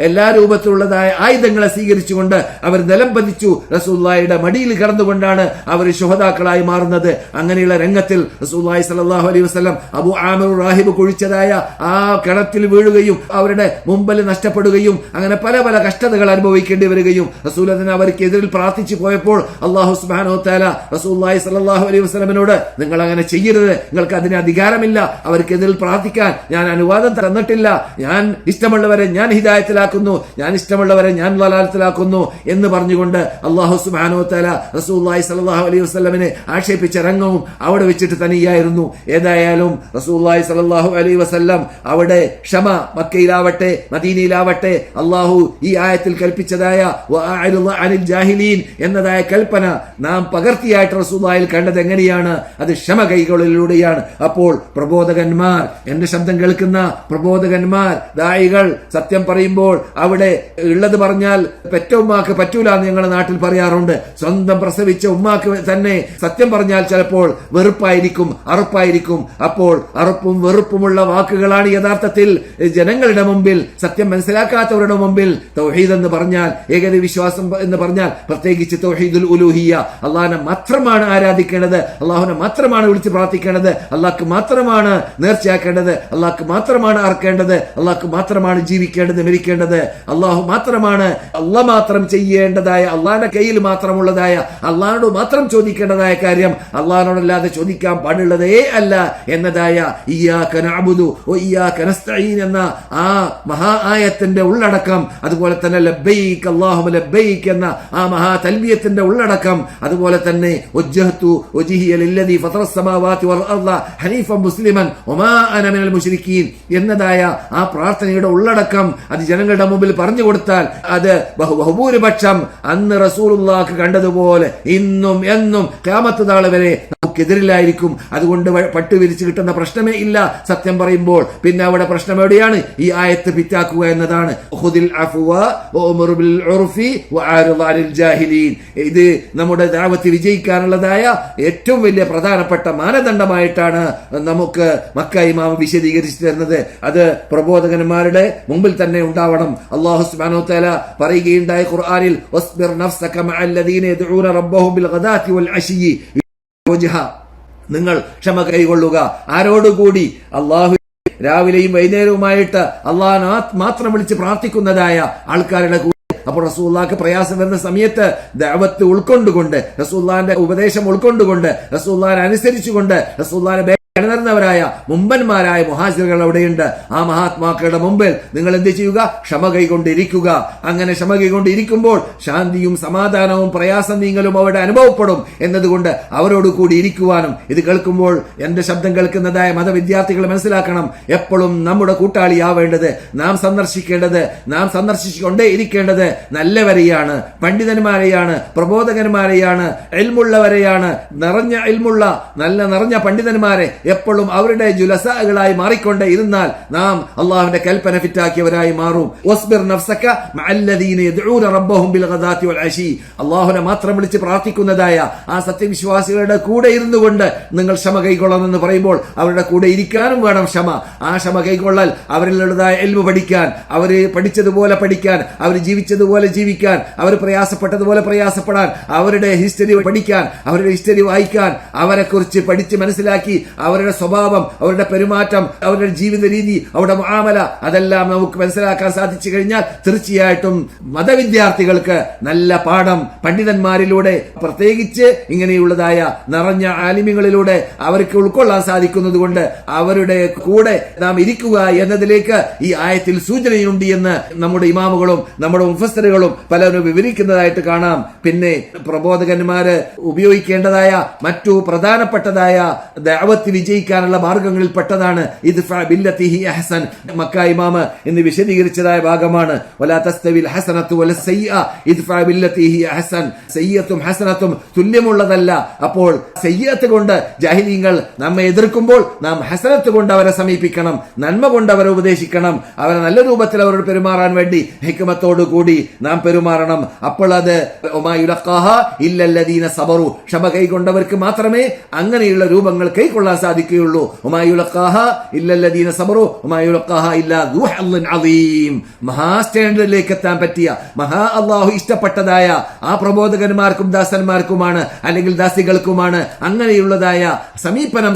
Speaker 2: എല്ലാ രൂപത്തിലുള്ളതായ ആയുധങ്ങളെ സ്വീകരിച്ചുകൊണ്ട് അവർ നിലം പതിച്ചു. റസൂലുള്ളാഹിയുടെ മടിയിൽ കിടന്നുകൊണ്ടാണ് അവർ ശുഹദാക്കളായി മാറുന്നത്. അങ്ങനെയുള്ള രംഗത്തിൽ റസൂലുള്ളാഹി സ്വല്ലല്ലാഹു അലൈഹി വസല്ലം അബൂ ആമിർ റാഹിബ് കുഴിച്ചതായ ആ കിണറ്റിൽ വീഴുകയും അവരുടെ മുമ്പിൽ നഷ്ടപ്പെടുകയും അങ്ങനെ പല പല കഷ്ടതകൾ അനുഭവിക്കേണ്ടി വരികയും റസൂൽ അതിന് അവർക്കെതിരിൽ പ്രാർത്ഥിച്ചു പോയപ്പോൾ അല്ലാഹു സുബ്ഹാനഹു വ തആല റസൂലുള്ളാഹി സ്വല്ലല്ലാഹു അലൈഹി വസല്ലമിനോട് നിങ്ങൾ അങ്ങനെ ചെയ്യരുത്, നിങ്ങൾക്ക് അതിന് അധികാരമില്ല, അവർക്കെതിരിൽ പ്രാർത്ഥിക്കാൻ ഞാൻ അനുവാദം തന്നിട്ടില്ല, ഞാൻ ഇഷ്ടമുള്ളവരെ ഞാൻ ഹിദായത്തിലാക്കുന്നു, ഞാൻ ഇഷ്ടമുള്ളവരെ ഞാൻ ളലാലത്തിലാക്കുന്നു എന്ന് പറഞ്ഞുകൊണ്ട് അല്ലാഹു സുബ്ഹാനഹു വ തആല റസൂലുള്ളാഹി സ്വല്ലല്ലാഹു അലൈഹി വസല്ലമിനെ ആക്ഷേപിച്ച രംഗവും അവിടെ വെച്ചിട്ട് തന്നെയായിരുന്നു. ഏതായാലും റസൂലുള്ളാഹി സ്വല്ലല്ലാഹു അലൈഹി വസല്ലം അവിടെ ക്ഷമ, മക്കയിലാവട്ടെ മദീനയിലാവട്ടെ അല്ലാഹു ഈ ആയത്തിൽ കൽപ്പിച്ചതായ വഅഅരിദ് അനിൽ ജാഹിലീൻ എന്നതായ കൽപ്പന നാം പകർത്തിയായിട്ട് റസൂലുള്ളാഹിൽ കണ്ടത് എങ്ങനെയാണ്? അത് ക്ഷമ കൈകളിലൂടെയാണ്. അപ്പോൾ പ്രബോധകന്മാർ, എന്റെ ശബ്ദം കേൾക്കുന്ന പ്രബോധകന്മാർ, ദായികൾ സത്യം പറയുമ്പോൾ അവിടെ ഉള്ളത് പറഞ്ഞാൽ പെറ്റ ഉമ്മാക്ക് പറ്റൂല എന്ന് ഞങ്ങളുടെ നാട്ടിൽ പറയാറുണ്ട്. സ്വന്തം പ്രസവിച്ച ഉമ്മാക്ക് തന്നെ സത്യം പറഞ്ഞാൽ ചിലപ്പോൾ വെറുപ്പായിരിക്കും, അറുപ്പായിരിക്കും. അപ്പോൾ അറുപ്പും വെറുപ്പുമുള്ള വാക്കുകളാണ് യഥാർത്ഥത്തിൽ ജനങ്ങളുടെ മുമ്പിൽ, സത്യം മനസ്സിലാക്കാത്തവരുടെ മുമ്പിൽ തൗഹീദ് എന്ന് പറഞ്ഞാൽ, ഏകദൈവ വിശ്വാസം എന്ന് പറഞ്ഞാൽ, പ്രത്യേകിച്ച് തൗഹീദുൽ ഉലൂഹിയ്യ, അള്ളാഹിനെ മാത്രമാണ് ആരാധിക്കേണ്ടത്, അള്ളാഹുവിനെ മാത്രമാണ് വിളിച്ച് പ്രാർത്ഥിക്കേണ്ടത്, അള്ളാഹ്ക്ക് മാത്രമാണ് നേർച്ചയാക്കേണ്ടത്, അള്ളാഹ്ക്ക് മാത്രമാണ് അർക്കേണ്ടത്, അള്ളാഹ്ക്ക് മാത്രമാണ് ജീവിക്കേണ്ടത്, മരിക്കേണ്ടത്, അള്ളാഹു മാത്രമാണ്, അള്ളാഹ് മാത്രം ചെയ്യേണ്ടതായ, അള്ളാഹിന്റെ കയ്യിൽ മാത്രമുള്ളതായ, അള്ളാഹിനോട് മാത്രം ചോദിക്കേണ്ടതായ കാര്യം അള്ളാഹിനോടല്ലാതെ ചോദിക്കാൻ പാടുള്ളതേ അല്ല എന്നതായ ഇയ്യാക നഅ്ബുദു വ ഇയ്യാക നസ്തഈൻ എന്ന ആ മഹാ ആയത്തിന്റെ ഉള്ളടക്കം, അതുപോലെ തന്നെ ലബ്ബൈക് അല്ലാഹുമ്മ ലബ്ബൈക് എന്ന ആ മഹാ തൽബിയത്തിന്റെ ഉള്ളടക്കം, അതുപോലെ തന്നെ വജ്ജഹ്തു വജ്ഹിയ ലില്ലദീ ഫതറസ് സമാവാതി വൽ അർള ഹനീഫൻ മുസ്ലിമൻ വമാ അന മിനൽ മുശ്രിക്കീൻ എന്നതായ ആ പ്രാർത്ഥനയുടെ ഉള്ളടക്കം അത് ജനങ്ങളുടെ മുമ്പിൽ പറഞ്ഞു കൊടുത്താൽ അത് ബഹുഭൂരിപക്ഷം അന്ന് റസൂലുള്ളാഹിക്ക് കണ്ടതുപോലെ ഇന്നും എന്നും ഖിയാമത്ത് നാൾ വരെ നമുക്കെതിരിലായിരിക്കും. അതുകൊണ്ട് പട്ടുവിരിച്ച് കിട്ടുന്ന പ്രശ്നമേ ഇല്ല സത്യം പറയുമ്പോൾ. പിന്നെ അവിടെ പ്രശ്നം എവിടെയാണ്? ഈ ആയത്ത് പിറ്റാക്കുക എന്നതാണ്. ഖുദിൽ അഫ്വ വഅ്മുർ ബിൽ ഉർഫി വഅരിദ് അനിൽ ജാഹിലീൻ. ഇത് നമ്മുടെ ദഅവത്ത് വിജയിക്കാനുള്ളതായ ഏറ്റവും വലിയ പ്രധാനപ്പെട്ട മാനദണ്ഡമായിട്ടാണ് നമുക്ക് മക്ക ഇമാം വിശദീകരിച്ചു തരുന്നത്. അത് പ്രബോധകന്മാരുടെ മുമ്പിൽ തന്നെ ഉണ്ടാവണം. അല്ലാഹു സുബ്ഹാനഹു വ തആല പറയുകയുണ്ടായ ഖുർആനിൽ വസ്ബിർ നഫ്സക മഅല്ലദീന യദ്ഊന റബ്ബഹും ബിൽ ഗദാതി വൽ അശിയി വജ്ഹ, നിങ്ങൾ ക്ഷമ കൈകൊള്ളുക. ആരോടുകൂടി? അല്ലാഹു രാവിലെയും വൈകുന്നേരവുമായിട്ട് അള്ളാഹ് മാത്രം വിളിച്ച് പ്രാർത്ഥിക്കുന്നതായ ആൾക്കാരുടെ കൂടെ അപ്പോൾ റസൂലുള്ളാഹിക്ക് പ്രയാസം വരുന്ന സമയത്ത് ദഅവത്ത് ഉൾക്കൊണ്ടുകൊണ്ട്, റസൂലുള്ളാഹിന്റെ ഉപദേശം ഉൾക്കൊണ്ടുകൊണ്ട്, റസൂലുള്ളാഹിനെ അനുസരിച്ചുകൊണ്ട്, റസൂലുള്ളാഹിനെ ായ മുമ്പന്മാരായ മുഹാജിറുകൾ അവിടെയുണ്ട്. ആ മഹാത്മാക്കളുടെ മുമ്പിൽ നിങ്ങൾ എന്ത് ചെയ്യുക? ക്ഷമ കൈകൊണ്ടിരിക്കുക. അങ്ങനെ ക്ഷമ കൈകൊണ്ടിരിക്കുമ്പോൾ ശാന്തിയും സമാധാനവും പ്രയാസം നീങ്ങലും അവിടെ അനുഭവപ്പെടും എന്നതുകൊണ്ട് അവരോട് കൂടി ഇരിക്കുവാനും. ഇത് കേൾക്കുമ്പോൾ എന്റെ ശബ്ദം കേൾക്കുന്നതായ മതവിദ്യാർത്ഥികൾ മനസ്സിലാക്കണം, എപ്പോഴും നമ്മുടെ കൂട്ടാളിയാവേണ്ടത്, നാം സന്ദർശിക്കേണ്ടത്, നാം സന്ദർശിച്ചുകൊണ്ടേ ഇരിക്കേണ്ടത് നല്ലവരെയാണ്, പണ്ഡിതന്മാരെയാണ്, പ്രബോധകന്മാരെയാണ്, ഇൽമുള്ളവരെയാണ്, നിറഞ്ഞ പണ്ഡിതന്മാരെ എപ്പോഴും അവരുടെ ജുലസാകളായി മാറിക്കൊണ്ടേ ഇരുന്നാൽ നാം അള്ളാഹുവിന്റെ കൽപ്പന ഫിറ്റാക്കിയവരായി മാറും. വസ്ബിർ നഫ്സക മഅല്ലദീന യദ്ഊന റബ്ബഹും ബിൽ ഗദാത്തി വൽ അശി. അള്ളാഹുവിനെ മാത്രം വിളിച്ച് പ്രാർത്ഥിക്കുന്നതായ ആ സത്യവിശ്വാസികളുടെ കൂടെ ഇരുന്നു കൊണ്ട് നിങ്ങൾ ക്ഷമ കൈക്കൊള്ളണമെന്ന് പറയുമ്പോൾ അവരുടെ കൂടെ ഇരിക്കാനും വേണം ക്ഷമ. ആ ക്ഷമ കൈക്കൊള്ളൽ അവരിലുള്ളതായ ഇൽമു പഠിക്കാൻ, അവര് പഠിച്ചതുപോലെ പഠിക്കാൻ, അവർ ജീവിച്ചതുപോലെ ജീവിക്കാൻ, അവർ പ്രയാസപ്പെട്ടതുപോലെ പ്രയാസപ്പെടാൻ, അവരുടെ ഹിസ്റ്ററി പഠിക്കാൻ, അവരുടെ ഹിസ്റ്ററി വായിക്കാൻ, അവരെ കുറിച്ച് പഠിച്ച് മനസ്സിലാക്കി അവരുടെ സ്വഭാവം, അവരുടെ പെരുമാറ്റം, അവരുടെ ജീവിത രീതി, അവരുടെ മുആമല, അതെല്ലാം നമുക്ക് മനസ്സിലാക്കാൻ സാധിച്ചു കഴിഞ്ഞാൽ തീർച്ചയായിട്ടും മതവിദ്യാർത്ഥികൾക്ക് നല്ല പാഠം പണ്ഡിതന്മാരിലൂടെ, പ്രത്യേകിച്ച് ഇങ്ങനെയുള്ളതായ നിറഞ്ഞ ആലിമ്യങ്ങളിലൂടെ അവർക്ക് ഉൾക്കൊള്ളാൻ സാധിക്കുന്നത് കൊണ്ട് അവരുടെ കൂടെ നാം ഇരിക്കുക എന്നതിലേക്ക് ഈ ആയത്തിൽ സൂചനയുണ്ട് എന്ന് നമ്മുടെ ഇമാമുകളും നമ്മുടെ മുഫസ്സിറുകളും പലരും വിവരിക്കുന്നതായിട്ട് കാണാം. പിന്നെ പ്രബോധകന്മാര് ഉപയോഗിക്കേണ്ടതായ മറ്റു പ്രധാനപ്പെട്ടതായ ദഅവത്ത് വിജയിക്കാനുള്ള മാർഗങ്ങളിൽ പെട്ടതാണ് ഇദ്ഫഅ ബില്ലത്തി ഹി അഹ്സൻ. മക്ക ഇമാം എന്ന് വിശദീകരിച്ചതായ ഭാഗമാണ്. വലാ തസ്തവിൽ ഹസനത്തു വലസ് സയ്യിഅ ഇദ്ഫഅ ബില്ലത്തി ഹി അഹ്സൻ. സയ്യിഅത്തും ഹസനത്തും തുല്യമുള്ളതല്ല. അപ്പോൾ സയ്യിഅത്ത് കൊണ്ട് ജാഹിലീങ്ങൾ നമ്മെ എതിർക്കുമ്പോൾ നാം ഹസനത്ത് കൊണ്ട് അവരെ സമീപിക്കണം, നന്മ കൊണ്ട് അവരെ ഉപദേശിക്കണം, അവരെ നല്ല രൂപത്തിൽ അവരോട് പെരുമാറാൻ വേണ്ടി ഹിക്മത്തോടു കൂടി നാം പെരുമാറണം. അപ്പോൾ അത് വമാ യുലഖാഹ ഇല്ലല്ലദീന സബറു. ക്ഷമ കൈകൊണ്ടവർക്ക് മാത്രമേ അങ്ങനെയുള്ള രൂപങ്ങൾ കൈക്കൊള്ളാൻ സാധിക്കുകയുള്ളൂ. മഹാസ്റ്റാൻഡേർഡിലേക്ക് എത്താൻ പറ്റിയ, അല്ലാഹു ഇഷ്ടപ്പെട്ടതായ ആ പ്രബോധകന്മാർക്കും ദാസന്മാർക്കുമാണ്, അല്ലെങ്കിൽ ദാസികൾക്കുമാണ് അങ്ങനെയുള്ളതായ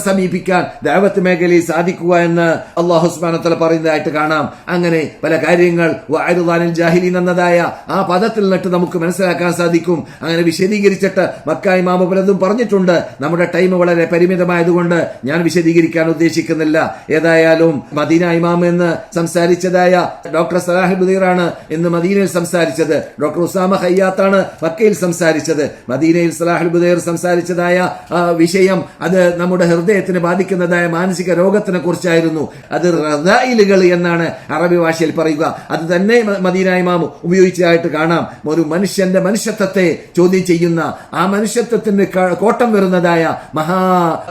Speaker 2: സമീപിക്കാൻ ദഅവത്ത് മേഖലയിൽ സാധിക്കുക എന്ന് അല്ലാഹു സുബ്ഹാനഹു വ തആല പറയുന്നതായിട്ട് കാണാം. അങ്ങനെ പല കാര്യങ്ങൾ വഅരിദാനിൽ ജാഹിലീൻ എന്നതായ ആ പദത്തിൽ നിന്നിട്ട് നമുക്ക് മനസ്സിലാക്കാൻ സാധിക്കും. അങ്ങനെ വിശദീകരിച്ചിട്ട് മക്ക ഇമാം പലതും പറഞ്ഞിട്ടുണ്ട്. നമ്മുടെ ടൈം വളരെ പരിമിതമായതുകൊണ്ട് ഞാൻ വിശദീകരിക്കാൻ ഉദ്ദേശിക്കുന്നില്ല. ഏതായാലും മദീന ഇമാം എന്ന് സംസാരിച്ചതായ ഡോക്ടർ സലാഹുൽ ബുദൈറാണ് ഇന്ന് മദീനയിൽ സംസാരിച്ചത്. ഡോക്ടർ ഉസാമ ഖയ്യാത്താണ് മക്കയിൽ സംസാരിച്ചത്. മദീനയിൽ സലാഹുൽ ബുദൈർ സംസാരിച്ചതായ വിഷയം അത് നമ്മുടെ ഹൃദയത്തിന് ബാധിക്കുന്നതായ മാനസിക രോഗത്തിനെ കുറിച്ചായിരുന്നു. അത് റദായിലുകൾ എന്നാണ് അറബി ഭാഷയിൽ പറയുക. അത് തന്നെ മദീന ഇമാം ഉപയോഗിച്ചതായിട്ട് കാണാം. ഒരു മനുഷ്യന്റെ മനുഷ്യത്വത്തെ ചോദ്യം ചെയ്യുന്ന, ആ മനുഷ്യത്വത്തിന് കോട്ടം വരുന്നതായ മഹാ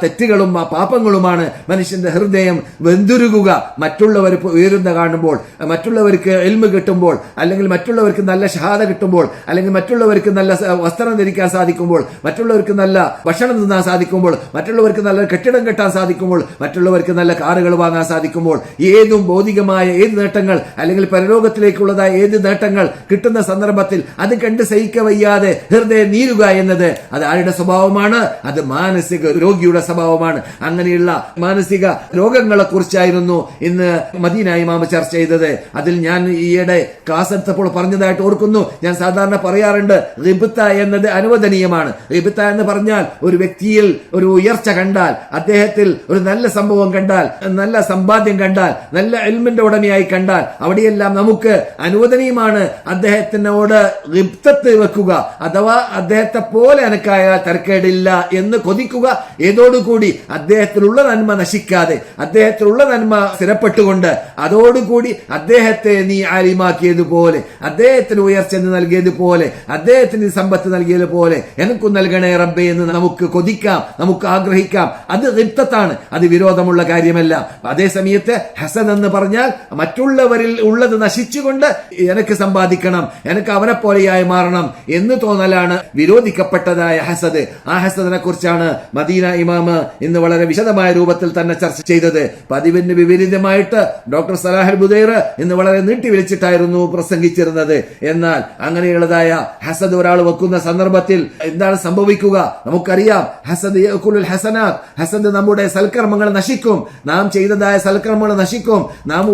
Speaker 2: തെറ്റുകളും പാപങ്ങളുമാണ് മനുഷ്യന്റെ ഹൃദയം വെന്തുരുകുക. മറ്റുള്ളവർ ഉയരുന്ന കാണുമ്പോൾ, മറ്റുള്ളവർക്ക് ഇൽമു കിട്ടുമ്പോൾ, അല്ലെങ്കിൽ മറ്റുള്ളവർക്ക് നല്ല ഷഹാദ കിട്ടുമ്പോൾ, അല്ലെങ്കിൽ മറ്റുള്ളവർക്ക് നല്ല വസ്ത്രം ധരിക്കാൻ സാധിക്കുമ്പോൾ, മറ്റുള്ളവർക്ക് നല്ല ഭക്ഷണം തിന്നാൻ സാധിക്കുമ്പോൾ, മറ്റുള്ളവർക്ക് നല്ല കെട്ടിടം കെട്ടാൻ സാധിക്കുമ്പോൾ, മറ്റുള്ളവർക്ക് നല്ല കാറുകൾ വാങ്ങാൻ സാധിക്കുമ്പോൾ, ഏതും ഭൗതികമായ ഏത് നേട്ടങ്ങൾ അല്ലെങ്കിൽ പരലോകത്തിലേക്കുള്ളതായ ഏത് നേട്ടങ്ങൾ കിട്ടുന്ന സന്ദർഭത്തിൽ അത് കണ്ട് സഹിക്കവയ്യാതെ ഹൃദയം നീരുക എന്നത് അത് ആരുടെ സ്വഭാവമാണ്? അത് മാനസിക രോഗിയുടെ സ്വഭാവമാണ്. അങ്ങനെയുള്ള മാനസിക രോഗങ്ങളെ കുറിച്ചായിരുന്നു ഇന്ന് മദീന ഇമാം ചർച്ച ചെയ്തത്. അതിൽ ഞാൻ ഈയിടെ ക്ലാസ് എടുത്തപ്പോൾ പറഞ്ഞതായിട്ട് ഓർക്കുന്നു. ഞാൻ സാധാരണ പറയാറുണ്ട്, റിബ്ത എന്നത് അനുവദനീയമാണ്. റിബ്ത എന്ന് പറഞ്ഞാൽ ഒരു വ്യക്തിയിൽ ഒരു ഉയർച്ച കണ്ടാൽ, അദ്ദേഹത്തിൽ ഒരു നല്ല സംഭവം കണ്ടാൽ, നല്ല സമ്പാദ്യം കണ്ടാൽ, നല്ല ഇൽമിന്റെ ഉടമയായി കണ്ടാൽ, അവിടെയെല്ലാം നമുക്ക് അനുവദനീയമാണ് അദ്ദേഹത്തിനോട് റിബ്തത്ത് വെക്കുക, അഥവാ അദ്ദേഹത്തെ പോലെ എനക്കായാൽ തരക്കേടില്ല എന്ന് കൊതിക്കുക. ഏതോടുകൂടി അദ്ദേഹത്തിലുള്ള നന്മ നശിക്കാതെ, അദ്ദേഹത്തിലുള്ള നന്മ സ്ഥിരപ്പെട്ടുകൊണ്ട്, അതോടുകൂടി അദ്ദേഹത്തെ നീ ആലിമാക്കിയതുപോലെ, അദ്ദേഹത്തിന് ഉയർച്ച നൽകിയതുപോലെ, അദ്ദേഹത്തിന് സമ്പത്ത് നൽകിയതുപോലെ എനിക്കും നൽകണേ റബ്ബേ എന്ന് നമുക്ക് കൊതിക്കാം, നമുക്ക് ആഗ്രഹിക്കാം. അത് റിബ്തത്താണ്, അത് വിരോധമുള്ള കാര്യമല്ല. അതേ സമയത്ത് ഹസൻ എന്ന് പറഞ്ഞാൽ മറ്റുള്ളവരിൽ ഉള്ളത് നശിച്ചുകൊണ്ട് എനിക്ക് സമ്പാദിക്കണം, എനിക്ക് അവനെ പോലെയായി മാറണം എന്ന് തോന്നലാണ് വിരോധിക്കപ്പെട്ടതായ ഹസദ്. ആ ഹസദിനെ കുറിച്ചാണ് മദീന ഇമാം ഇന്ന് വളരെ വിശദമായ രൂപത്തിൽ തന്നെ ചർച്ച ചെയ്തത്. പതിവിന് വിപരീതമായിട്ട് ഡോക്ടർ സലാഹ് ബുദൈർ ഇന്ന് വളരെ നീട്ടിവിളിച്ചിട്ടായിരുന്നു പ്രസംഗിച്ചിരുന്നത്. എന്നാൽ അങ്ങനെയുള്ളതായ ഹസദ് ഒരാൾ വെക്കുന്ന സന്ദർഭത്തിൽ എന്താണ് സംഭവിക്കുക? നമുക്കറിയാം, ഹസദ് യഅകുലുൽ ഹസനാത്ത്, ഹസദ് നമ്മുടെ സൽക്കർമ്മങ്ങൾ നശിക്കും. നാം ചെയ്തതായ സൽക്കർമ്മങ്ങൾ നശിക്കും. നാം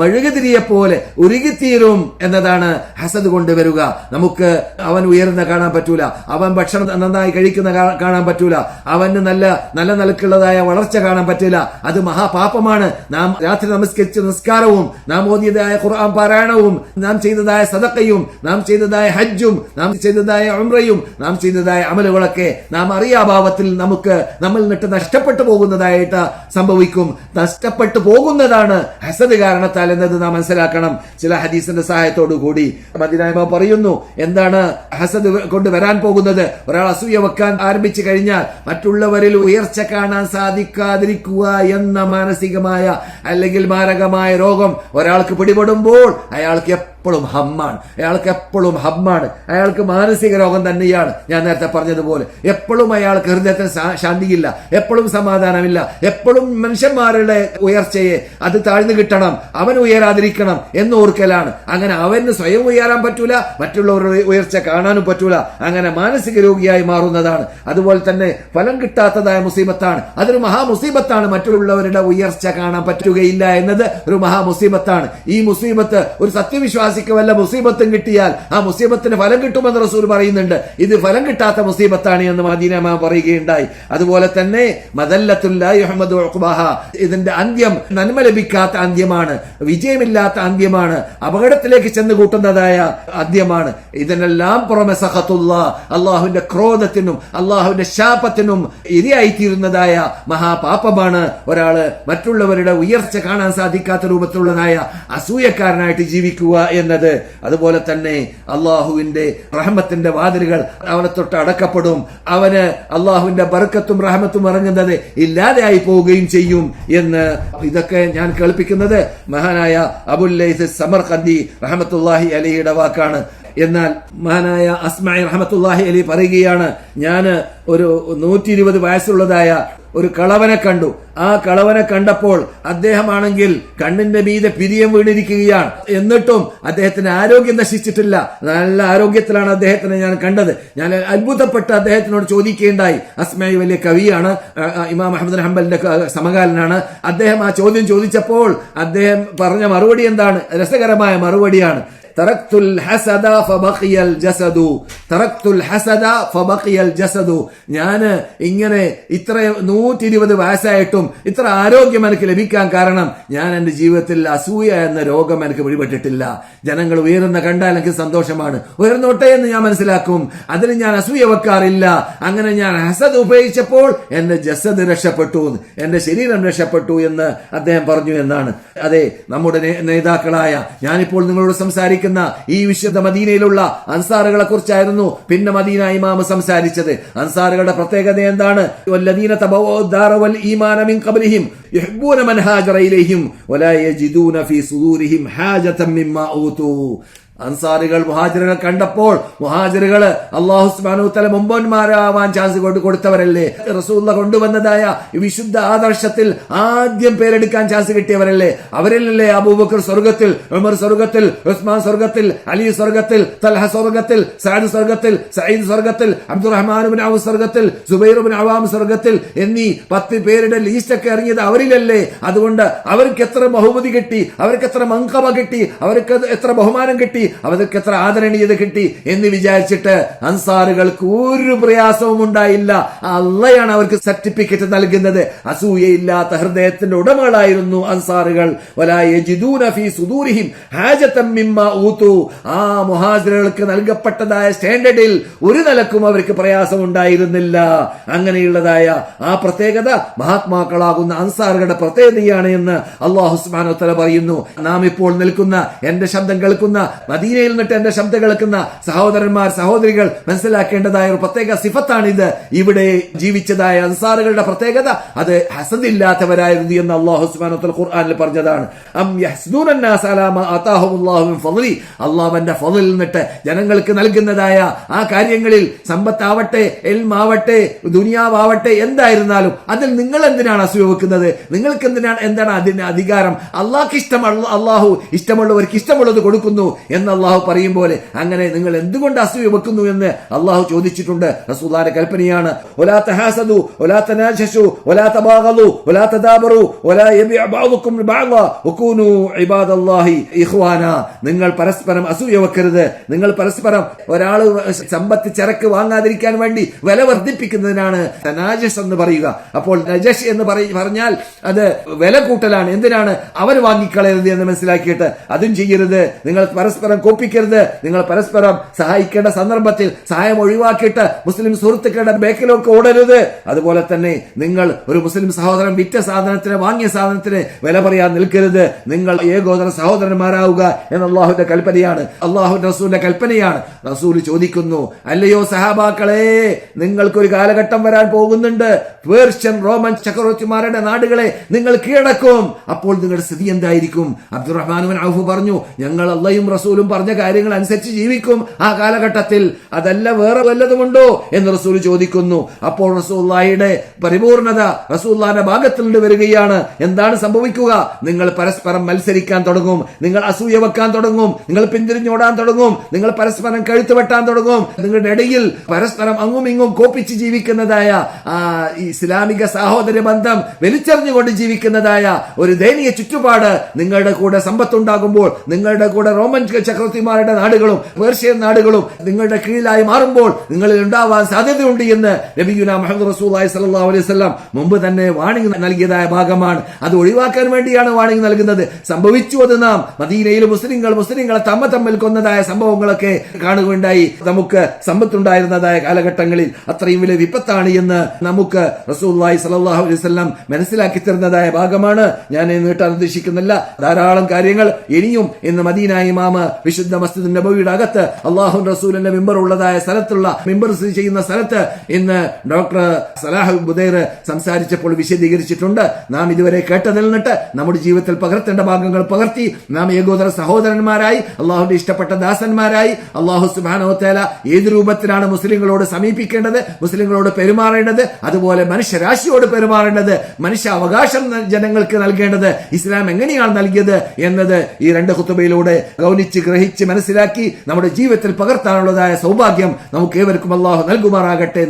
Speaker 2: മെഴുകുതിരിയെ പോലെ ഉരുകിത്തീരും എന്നതാണ് ഹസദ് കൊണ്ടുവരിക. നമുക്ക് അവൻ ഉയർന്ന കാണാൻ പറ്റൂല, അവൻ ഭക്ഷണം നന്നായി കഴിക്കുന്ന കാണാൻ പറ്റൂല, അവന് നല്ല നിലക്കുള്ളതായ വളർച്ച കാണാൻ പറ്റില്ല. അത് മഹാപാപമാണ്. നാം രാത്രി നമസ്കരിച്ച നിസ്കാരവും, നാം ഓതിയതായ ഖുർആൻ പാരായണവും, നാം ചെയ്തതായ സദഖയും, നാം ചെയ്തതായ ഹജ്ജും, നാം ചെയ്തതായ ഉംറയും, നാം ചെയ്തതായ അമലുകളൊക്കെ നാം അറിയാഭാവത്തിൽ നമുക്ക് നമ്മിൽ നിന്നിട്ട് നഷ്ടപ്പെട്ടു പോകുന്നതായിട്ട് സംഭവിക്കും. നഷ്ടപ്പെട്ടു പോകുന്നതാണ് ഹസദ് കാരണത്താൽ എന്നത് നാം മനസ്സിലാക്കണം. ചില ഹദീസിന്റെ സഹായത്തോടു കൂടി മദീന ഇമാം പറയുന്നു, എന്താണ് ഹസദ് കൊണ്ട് വരാൻ പോകുന്നത്? ഒരാൾ അസൂയ വെക്കാൻ ആരംഭിച്ചു കഴിഞ്ഞാൽ മറ്റുള്ളവരിൽ ഉയർച്ച കാണാൻ സാധിക്കാതിരിക്കുക എന്ന മാനസികമായ അല്ലെങ്കിൽ മാരകമായ രോഗം ഒരാൾക്ക് പിടിപെടുമ്പോൾ അയാൾക്ക് എപ്പോഴും ഹമ്മാണ്, അയാൾക്ക് മാനസിക രോഗം തന്നെയാണ്. ഞാൻ നേരത്തെ പറഞ്ഞതുപോലെ എപ്പോഴും അയാൾക്ക് ഹൃദയത്തിന് ശാന്തിയില്ല, എപ്പോഴും സമാധാനമില്ല, എപ്പോഴും മനുഷ്യന്മാരുടെ ഉയർച്ചയെ അത് താഴ്ന്നു കിട്ടണം, അവൻ ഉയരാതിരിക്കണം എന്നോർക്കലാണ്. അങ്ങനെ അവന് സ്വയം ഉയരാൻ പറ്റൂല, മറ്റുള്ളവരുടെ ഉയർച്ച കാണാനും പറ്റൂല. അങ്ങനെ മാനസിക രോഗിയായി മാറുന്നതാണ്. അതുപോലെ തന്നെ ഫലം കിട്ടാത്തതായ മുസീബത്താണ്. അതൊരു മഹാമുസീബത്താണ്. മറ്റുള്ളവരുടെ ഉയർച്ച കാണാൻ പറ്റുകയില്ല എന്നത് ഒരു മഹാമുസീബത്താണ്. ഈ മുസീബത്ത് ഒരു സത്യവിശ്വാസിക്ക് വല്ല മുസീബത്തും കിട്ടിയാൽ ആ മുസീബത്തിന് ഫലം കിട്ടുമെന്ന് റസൂൽ പറയുന്നുണ്ട്. ഇത് ഫലം കിട്ടാത്ത മുസീബത്താണ് എന്ന് മദീന ഇമാം പറയുകയുണ്ടായി. അതുപോലെ തന്നെ മദല്ലത്തുൽ ലാ യുഹ്മദു ഉഖ്ബഹ, ഇതിന്റെ അന്ത്യം നന്മ ലഭിക്കാത്ത അന്ത്യമാണ്, വിജയമില്ലാത്ത അന്ത്യമാണ്, അപകടത്തിലേക്ക് ചെന്ന് കൂട്ടുന്നതായ അന്ത്യമാണ്. ഇതിനെല്ലാം പുറമെ സഖത്തുല്ലാഹ്, അള്ളാഹുവിന്റെ ക്രോധത്തിനും അള്ളാഹുവിന്റെ ശാപത്തിനും ഇരയായിത്തീരുന്നതായ മഹാപാപമാണ് ഒരാള് മറ്റുള്ളവരുടെ ഉയർച്ച കാണാൻ സാധിക്കാത്ത രൂപത്തിലുള്ളതായ അസൂയക്കാരനായിട്ട് ജീവിക്കുക എന്നത്. അതുപോലെ തന്നെ അള്ളാഹുവിന്റെ റഹ്മത്തിന്റെ വാതിലുകൾ അവനെ തൊട്ട് അടക്കപ്പെടും. അവന് അള്ളാഹുവിന്റെ ബർക്കത്തും റഹ്മത്തും ഇറങ്ങുന്നത് ഇല്ലാതെയായി പോവുകയും ചെയ്യും എന്ന് ഇതൊക്കെ ഞാൻ കേൾപ്പിക്കുന്നത് മഹാനായ അബുൽ ലൈസ് സമർഖന്ദി റഹ്മത്തുള്ളാഹി അലൈഹിയുടെ വാക്കാണ്. എന്നാൽ മഹാനായ അസ്മാഇ റഹ്മത്തുള്ളാഹി അലൈഹി പറയുകയാണ്, ഞാൻ ഒരു 120 വയസ്സുള്ളതായ ഒരു കളവനെ കണ്ടു. ആ കളവനെ കണ്ടപ്പോൾ അദ്ദേഹമാണെങ്കിൽ കണ്ണിന്റെ മീതെ പിരിയം വീണിരിക്കുകയാണ്. എന്നിട്ടും അദ്ദേഹത്തിന് ആരോഗ്യം നശിച്ചിട്ടില്ല, നല്ല ആരോഗ്യത്തിലാണ് അദ്ദേഹത്തിനെ ഞാൻ കണ്ടത്. ഞാൻ അത്ഭുതപ്പെട്ട് അദ്ദേഹത്തിനോട് ചോദിക്കുകയുണ്ടായി. അസ്മാഇ വലിയ കവിയാണ്, ഇമാം അഹ്മദ് ബിൻ ഹംബലിന്റെ സമകാലനാണ്. അദ്ദേഹം ആ ചോദ്യം ചോദിച്ചപ്പോൾ അദ്ദേഹം പറഞ്ഞ മറുപടി എന്താണ്? രസകരമായ മറുപടിയാണ്. തറക്തുൽ ഹസദ ഫബഖിയൽ ജസദു, തറക്തുൽ ഹസദ ഫബഖിയൽ ജസദു. ഞാൻ ഇങ്ങനെ ഇത്ര 120 വയസ്സായിട്ടും ഇത്ര ആരോഗ്യം എനിക്ക് ലഭിക്കാൻ കാരണം ഞാൻ എന്റെ ജീവിതത്തിൽ അസൂയ എന്ന രോഗം എനിക്ക് പിടിപെട്ടിട്ടില്ല. ജനങ്ങൾ ഉയരുന്ന കണ്ടാൽ എനിക്ക് സന്തോഷമാണ്, ഉയർന്നോട്ടെ എന്ന് ഞാൻ മനസ്സിലാക്കും, അതിന് ഞാൻ അസൂയ വെക്കാറില്ല. അങ്ങനെ ഞാൻ ഹസദ് ഉപയോഗിച്ചപ്പോൾ എന്റെ ജസദ് രക്ഷപ്പെട്ടു, എന്റെ ശരീരം രക്ഷപ്പെട്ടു എന്ന് അദ്ദേഹം പറഞ്ഞു എന്നാണ്. അതെ, നമ്മുടെ നേതാക്കളായ ഞാനിപ്പോൾ നിങ്ങളോട് സംസാരിക്കുന്ന ഈ വിശുദ്ധ മദീനയിലുള്ള അൻസാറുകളെ കുറിച്ചായിരുന്നു പിന്നെ മദീന ഇമാം സംസാരിച്ചത്. അൻസാറുകളുടെ പ്രത്യേകത എന്താണ്? വല്ലദീന തബവ്വഉ ദാറ വൽ ഈമാന മിൻ ഖബ്ലിഹിം യുഹിബ്ബൂന മൻ ഹാജറ ഇലൈഹിം വലാ യജിദൂന ഫീ സുദൂരിഹിം ഹാജതൻ മിമ്മാ ഊതു. അൻസാറുകൾ മുഹാജിറുകൾ കണ്ടപ്പോൾ മുഹാജിറുകൾ അല്ലാഹു സുബ്ഹാനഹു വ തആല മുമ്പന്മാരാവാൻ ചാൻസ് കൊടുത്തവരല്ലേ? റസൂലുള്ളാഹി കൊണ്ടുവന്നതായ വിശുദ്ധ ആദർശത്തിൽ ആദ്യം പേരെടുക്കാൻ ചാൻസ് കിട്ടിയവരല്ലേ? അവരിലല്ലേ അബൂബക്കർ സ്വർഗത്തിൽ, ഉമർ സ്വർഗത്തിൽ, ഉസ്മാൻ സ്വർഗത്തിൽ, അലി സ്വർഗത്തിൽ, തൽഹ സ്വർഗത്തിൽ, സഅദ് സ്വർഗത്തിൽ, സഈദ് സ്വർഗത്തിൽ, അബ്ദുറഹ്മാൻ ഇബ്നു ഔഫ് സ്വർഗത്തിൽ, സുബൈർ ഇബ്നു അവാം സ്വർഗത്തിൽ എന്നീ 10 പേരുടെ ലിസ്റ്റൊക്കെ ഇറങ്ങിയത് അവരിലല്ലേ? അതുകൊണ്ട് അവർക്ക് എത്ര ബഹുമതി കിട്ടി, അവർക്ക് എത്ര മൻഖബ കിട്ടി, അവർക്ക് എത്ര ബഹുമാനം കിട്ടി, അവർക്ക് എത്ര ആദരണീയത കിട്ടി എന്ന് വിചാരിച്ചിട്ട് അൻസാറുകൾക്ക് ഒരു പ്രയാസവും ഉണ്ടായില്ല. അള്ളയാണ് അവർക്ക് സർട്ടിഫിക്കറ്റ് നൽകുന്നത്. അസൂയയില്ലാത്ത ഹൃദയത്തിന്റെ ഉടമകളായിരുന്നു അൻസാറുകൾ. വലാ യജിദൂന ഫീ സുദൂരിഹിം ഹാജതൻ മിമ്മാ ഊതു. ആ മുഹാജിറുകൾക്ക് നൽകപ്പെട്ടതായ സ്റ്റാൻഡേർഡിൽ ഒരു നിലക്കും അവർക്ക് പ്രയാസം ഉണ്ടായിരുന്നില്ല. അങ്ങനെയുള്ളതായ ആ പ്രത്യേകത മഹാത്മാക്കളാകുന്ന അൻസാറുകളുടെ പ്രത്യേകതയാണ് എന്ന് അല്ലാഹു സുബ്ഹാനഹു വ തആല പറയുന്നു. നാം ഇപ്പോൾ നിൽക്കുന്ന, എന്റെ ശബ്ദം കേൾക്കുന്ന മദീനയിൽ നിന്നിട്ട് എന്റെ ശബ്ദം കേൾക്കുന്ന സഹോദരന്മാർ സഹോദരികൾ മനസ്സിലാക്കേണ്ടതായ ഒരു പ്രത്യേക സിഫത്താണിത്. ഇവിടെ ജീവിച്ചതായ അൻസാറുകളുടെ പ്രത്യേകത അത് ഹസദില്ലാത്തവരായിരുന്നു എന്ന് അല്ലാഹു സുബ്ഹാനഹു വ തആല ഖുർആനിൽ പറഞ്ഞതാണ്. അം യഹ്സുദൂന നാസ അലാ മാ ആതാഹുല്ലാഹു മിൻ ഫളി, അല്ലാഹുവിന്റെ ഫളിൽ നിന്നിട്ട് ജനങ്ങൾക്ക് നൽകുന്നതായ ആ കാര്യങ്ങളിൽ സമ്പത്താവട്ടെ ഇൽമാവട്ടെ ദുനിയാവാവട്ടെ എന്തായിരുന്നാലും അതിൽ നിങ്ങൾ എന്തിനാണ് അസൂയ വെക്കുന്നത്? നിങ്ങൾക്ക് എന്താണ് അതിന് അധികാരം? അള്ളാഹ്ക്ക് അള്ളാഹു ഇഷ്ടമുള്ളവർക്ക് ഇഷ്ടമുള്ളത് കൊടുക്കുന്നു എന്ന് അള്ളാഹു പറയും പോലെ അങ്ങനെ നിങ്ങൾ എന്തുകൊണ്ട് അസൂയ വെക്കുന്നു എന്ന് അള്ളാഹു ചോദിച്ചിട്ടുണ്ട്. റസൂലുള്ളാഹിയുടെ കൽപ്പനയാണ് വലാ തഹാസദു വലാ തനാജശു വലാ തബാഗളു വലാ തദാബറു വലാ യബിഅ ബഅദുകും ബഅദ വകൂനു ഇബാദല്ലാഹി ഇഖ്വാന. നിങ്ങൾ പരസ്പരം അസൂയ വെക്കരുത്. നിങ്ങൾ പരസ്പരം ഒരാൾ സമ്പത്ത് ചരക്ക് വാങ്ങാതിരിക്കാൻ വേണ്ടി വില വർദ്ധിപ്പിക്കുന്നതിനാണ് തനാജസ് എന്ന് പറയുക. അപ്പോൾ നജഷ് എന്ന് പറഞ്ഞാൽ അത് വില കൂട്ടലാണ്. എന്തിനാണ്? അവർ വാങ്ങിക്കളയരുത് എന്ന് മനസ്സിലാക്കിയിട്ട് അതും ചെയ്യരുത്. നിങ്ങൾ പരസ്പരം കോപ്പിക്കരുത്. നിങ്ങൾ പരസ്പരം സഹായിക്കേണ്ട സന്ദർഭത്തിൽ സഹായം ഒഴിവാക്കിയിട്ട് മുസ്ലിം സുഹൃത്തുക്കളുടെ ബേക്കിലൊക്കെ ഓടരുത്. അതുപോലെ തന്നെ നിങ്ങൾ ഒരു മുസ്ലിം സഹോദരൻ വിറ്റ സാധനത്തിന് വാങ്ങിയ സാധനത്തിന് വില പറയാൻ നിൽക്കരുത്. നിങ്ങൾ ഏകോദര സഹോദരന്മാരാവുക എന്ന അള്ളാഹുവിന്റെ കൽപ്പനയാണ്, അള്ളാഹുവിന്റെ റസൂലിന്റെ കൽപ്പനയാണ്. റസൂൽ ചോദിക്കുന്നു, അല്ലയോ സഹാബാക്കളെ, നിങ്ങൾക്കൊരു കാലഘട്ടം വരാൻ പോകുന്നുണ്ട്, പേർഷ്യൻ റോമൻ ചക്രവർത്തിമാരുടെ നാടുകളെ നിങ്ങൾ കീഴടക്കും. അപ്പോൾ നിങ്ങളുടെ സ്ഥിതി എന്തായിരിക്കും? അബ്ദുറഹ്മാൻ ബിൻ ഔഫ് പറഞ്ഞു, ഞങ്ങൾ അള്ളയും റസൂലും പറഞ്ഞ കാര്യങ്ങൾ അനുസരിച്ച് ജീവിക്കും ആ കാലഘട്ടത്തിൽ, അതല്ല വേറെ വല്ലതുമുണ്ടോ എന്ന് റസൂൽ ചോദിക്കുന്നു. അപ്പോൾ റസൂലുള്ളാഹിയുടെ പരിപൂർണത റസൂലുള്ളാഹിന്റെ ഭാഗത്തിൽ നിന്ന് വരികയാണ്. എന്താണ് സംഭവിക്കുക? നിങ്ങൾ പരസ്പരം മത്സരിക്കാൻ തുടങ്ങും, നിങ്ങൾ അസൂയ വെക്കാൻ തുടങ്ങും, നിങ്ങൾ പിന്തിരിഞ്ഞോടാൻ തുടങ്ങും, നിങ്ങൾ പരസ്പരം കഴുത്ത് വെട്ടാൻ തുടങ്ങും. നിങ്ങളുടെ ഇടയിൽ പരസ്പരം അങ്ങും ഇങ്ങും കോപ്പിച്ച് ജീവിക്കുന്നതായ ഇസ്ലാമിക സഹോദര ബന്ധം വലിച്ചെറിഞ്ഞുകൊണ്ട് ജീവിക്കുന്നതായ ഒരു ദയനീയ ചുറ്റുപാട് നിങ്ങളുടെ കൂടെ സമ്പത്തുണ്ടാകുമ്പോൾ, നിങ്ങളുടെ കൂടെ റോമൻ ചക്രവർത്തിമാരുടെ നാടുകളും പേർഷ്യൻ നാടുകളും നിങ്ങളുടെ കീഴിലായി മാറുമ്പോൾ നിങ്ങളിൽ ഉണ്ടാവാൻ സാധ്യതയുണ്ട് എന്ന് നബിയുനാ മുഹമ്മദ് റസൂലുള്ളാഹി സ്വല്ലല്ലാഹു അലൈഹി വസല്ലം മുമ്പ് തന്നെ വാണിംഗ് നൽകിയതായ ഭാഗമാണ്. അത് ഒഴിവാക്കാൻ വേണ്ടിയാണ് വാണിംഗ് നൽകുന്നത്. സംഭവിച്ചു അത് നാം മദീനയിൽ മുസ്ലിങ്ങളെ തമ്മിൽ കൊന്നതായ സംഭവങ്ങളൊക്കെ കാണുകയുണ്ടായി. നമുക്ക് സമ്പത്തുണ്ടായിരുന്നതായ കാലഘട്ടങ്ങളിൽ അത്രയും വലിയ വിപത്താണ് എന്ന് നമുക്ക് റസൂലുള്ളാഹി സ്വല്ലല്ലാഹു അലൈഹി വസല്ലം മനസ്സിലാക്കി തരുന്നതായ ഭാഗമാണ്. ഞാൻ നീട്ടാൻ ഉദ്ദേശിക്കുന്നില്ല. ധാരാളം കാര്യങ്ങൾ ഇനിയും ഇന്ന് മദീന ഇമാമ വിശുദ്ധ മസ്ജിദ് നബവിയുടെ അകത്ത് അല്ലാഹു റസൂലിന്റെ മിമ്പർ ഉള്ളതായ സ്ഥലത്തുള്ള മിമ്പർ ചെയ്യുന്ന സ്ഥലത്ത് ഇന്ന് ഡോക്ടർ സലാഹ് ബുദൈർ സംസാരിച്ചപ്പോൾ വിശദീകരിച്ചിട്ടുണ്ട്. നാം ഇതുവരെ കേട്ടതിൽ നിന്നിട്ട് നമ്മുടെ ജീവിതത്തിൽ പകർത്തേണ്ട ഭാഗങ്ങൾ പകർത്തി നാം ഏകോദര സഹോദരന്മാരായി അള്ളാഹുവിന്റെ ഇഷ്ടപ്പെട്ട ദാസന്മാരായി അള്ളാഹു സുബ്ഹാനഹു വ തആല ഏത് രൂപത്തിലാണ് മുസ്ലിങ്ങളോട് സമീപിക്കേണ്ടത്, മുസ്ലിങ്ങളോട് പെരുമാറേണ്ടത്, അതുപോലെ മനുഷ്യരാശിയോട് പെരുമാറേണ്ടത്, മനുഷ്യ അവകാശം ജനങ്ങൾക്ക് നൽകേണ്ടത് ഇസ്ലാം എങ്ങനെയാണ് നൽകിയത് എന്നത് ഈ രണ്ട് ഖുതുബയിലൂടെ ഗൗനിച്ച് ഗ്രഹിച്ച് മനസ്സിലാക്കി നമ്മുടെ ജീവിതത്തിൽ പകർത്താനുള്ളതായ സൗഭാഗ്യം നമുക്ക് ഏവർക്കും അള്ളാഹു നൽകുമാറാകട്ടെ.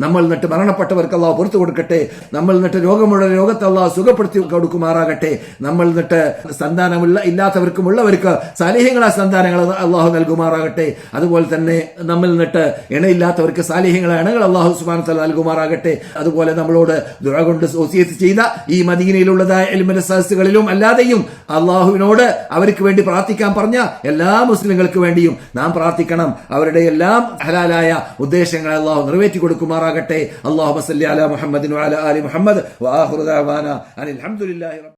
Speaker 2: നമ്മൾ നിന്നിട്ട് മരണപ്പെട്ടവർക്ക് അള്ളാഹു പുറത്തു കൊടുക്കട്ടെ. നമ്മൾ നിന്നിട്ട് രോഗമുള്ള രോഗത്തെ അള്ളാഹു സുഖപ്പെടുത്തി കൊടുക്കുമാറാകട്ടെ. നമ്മൾ നിന്നിട്ട് സന്താനമുള്ള ഇല്ലാത്തവർക്കും ഉള്ളവർക്ക് സാലിഹ്യങ്ങളായ സന്താനങ്ങൾ അള്ളാഹു നൽകുമാറാകട്ടെ. അതുപോലെ തന്നെ നമ്മൾ നിന്നിട്ട് ഇണയില്ലാത്തവർക്ക് സാലിഹ്യങ്ങളായ ഇണകൾ അള്ളാഹു സുബ്ഹാനഹു വ തആല നൽകുമാറാകട്ടെ. അതുപോലെ നമ്മളോട് ദുആ കൊണ്ട് വസിയത്ത് ചെയ്ത ഈ മദീനയിലുള്ളതായ ഇൽമിന്റെ സദസ്സുകളിലും അല്ലാതെയും അള്ളാഹുവിനോട് അവർക്ക് വേണ്ടി പ്രാർത്ഥിക്കാൻ പറഞ്ഞ എല്ലാ മുസ്ലിങ്ങൾക്ക് വേണ്ടിയും നാം പ്രാർത്ഥിക്കണം. അവരുടെ എല്ലാം ഹലാലായ ഉദ്ദേശങ്ങളെ അള്ളാഹു നിറവേറ്റി കൊടുക്കുമാറാകട്ടെ. അല്ലാഹുമ്മ സല്ലി അലാ മുഹമ്മദിൻ വഅലാ ആലി മുഹമ്മദ് വആഖിറു ദഅവാനാ അനിൽ ഹംദുലില്ലാഹി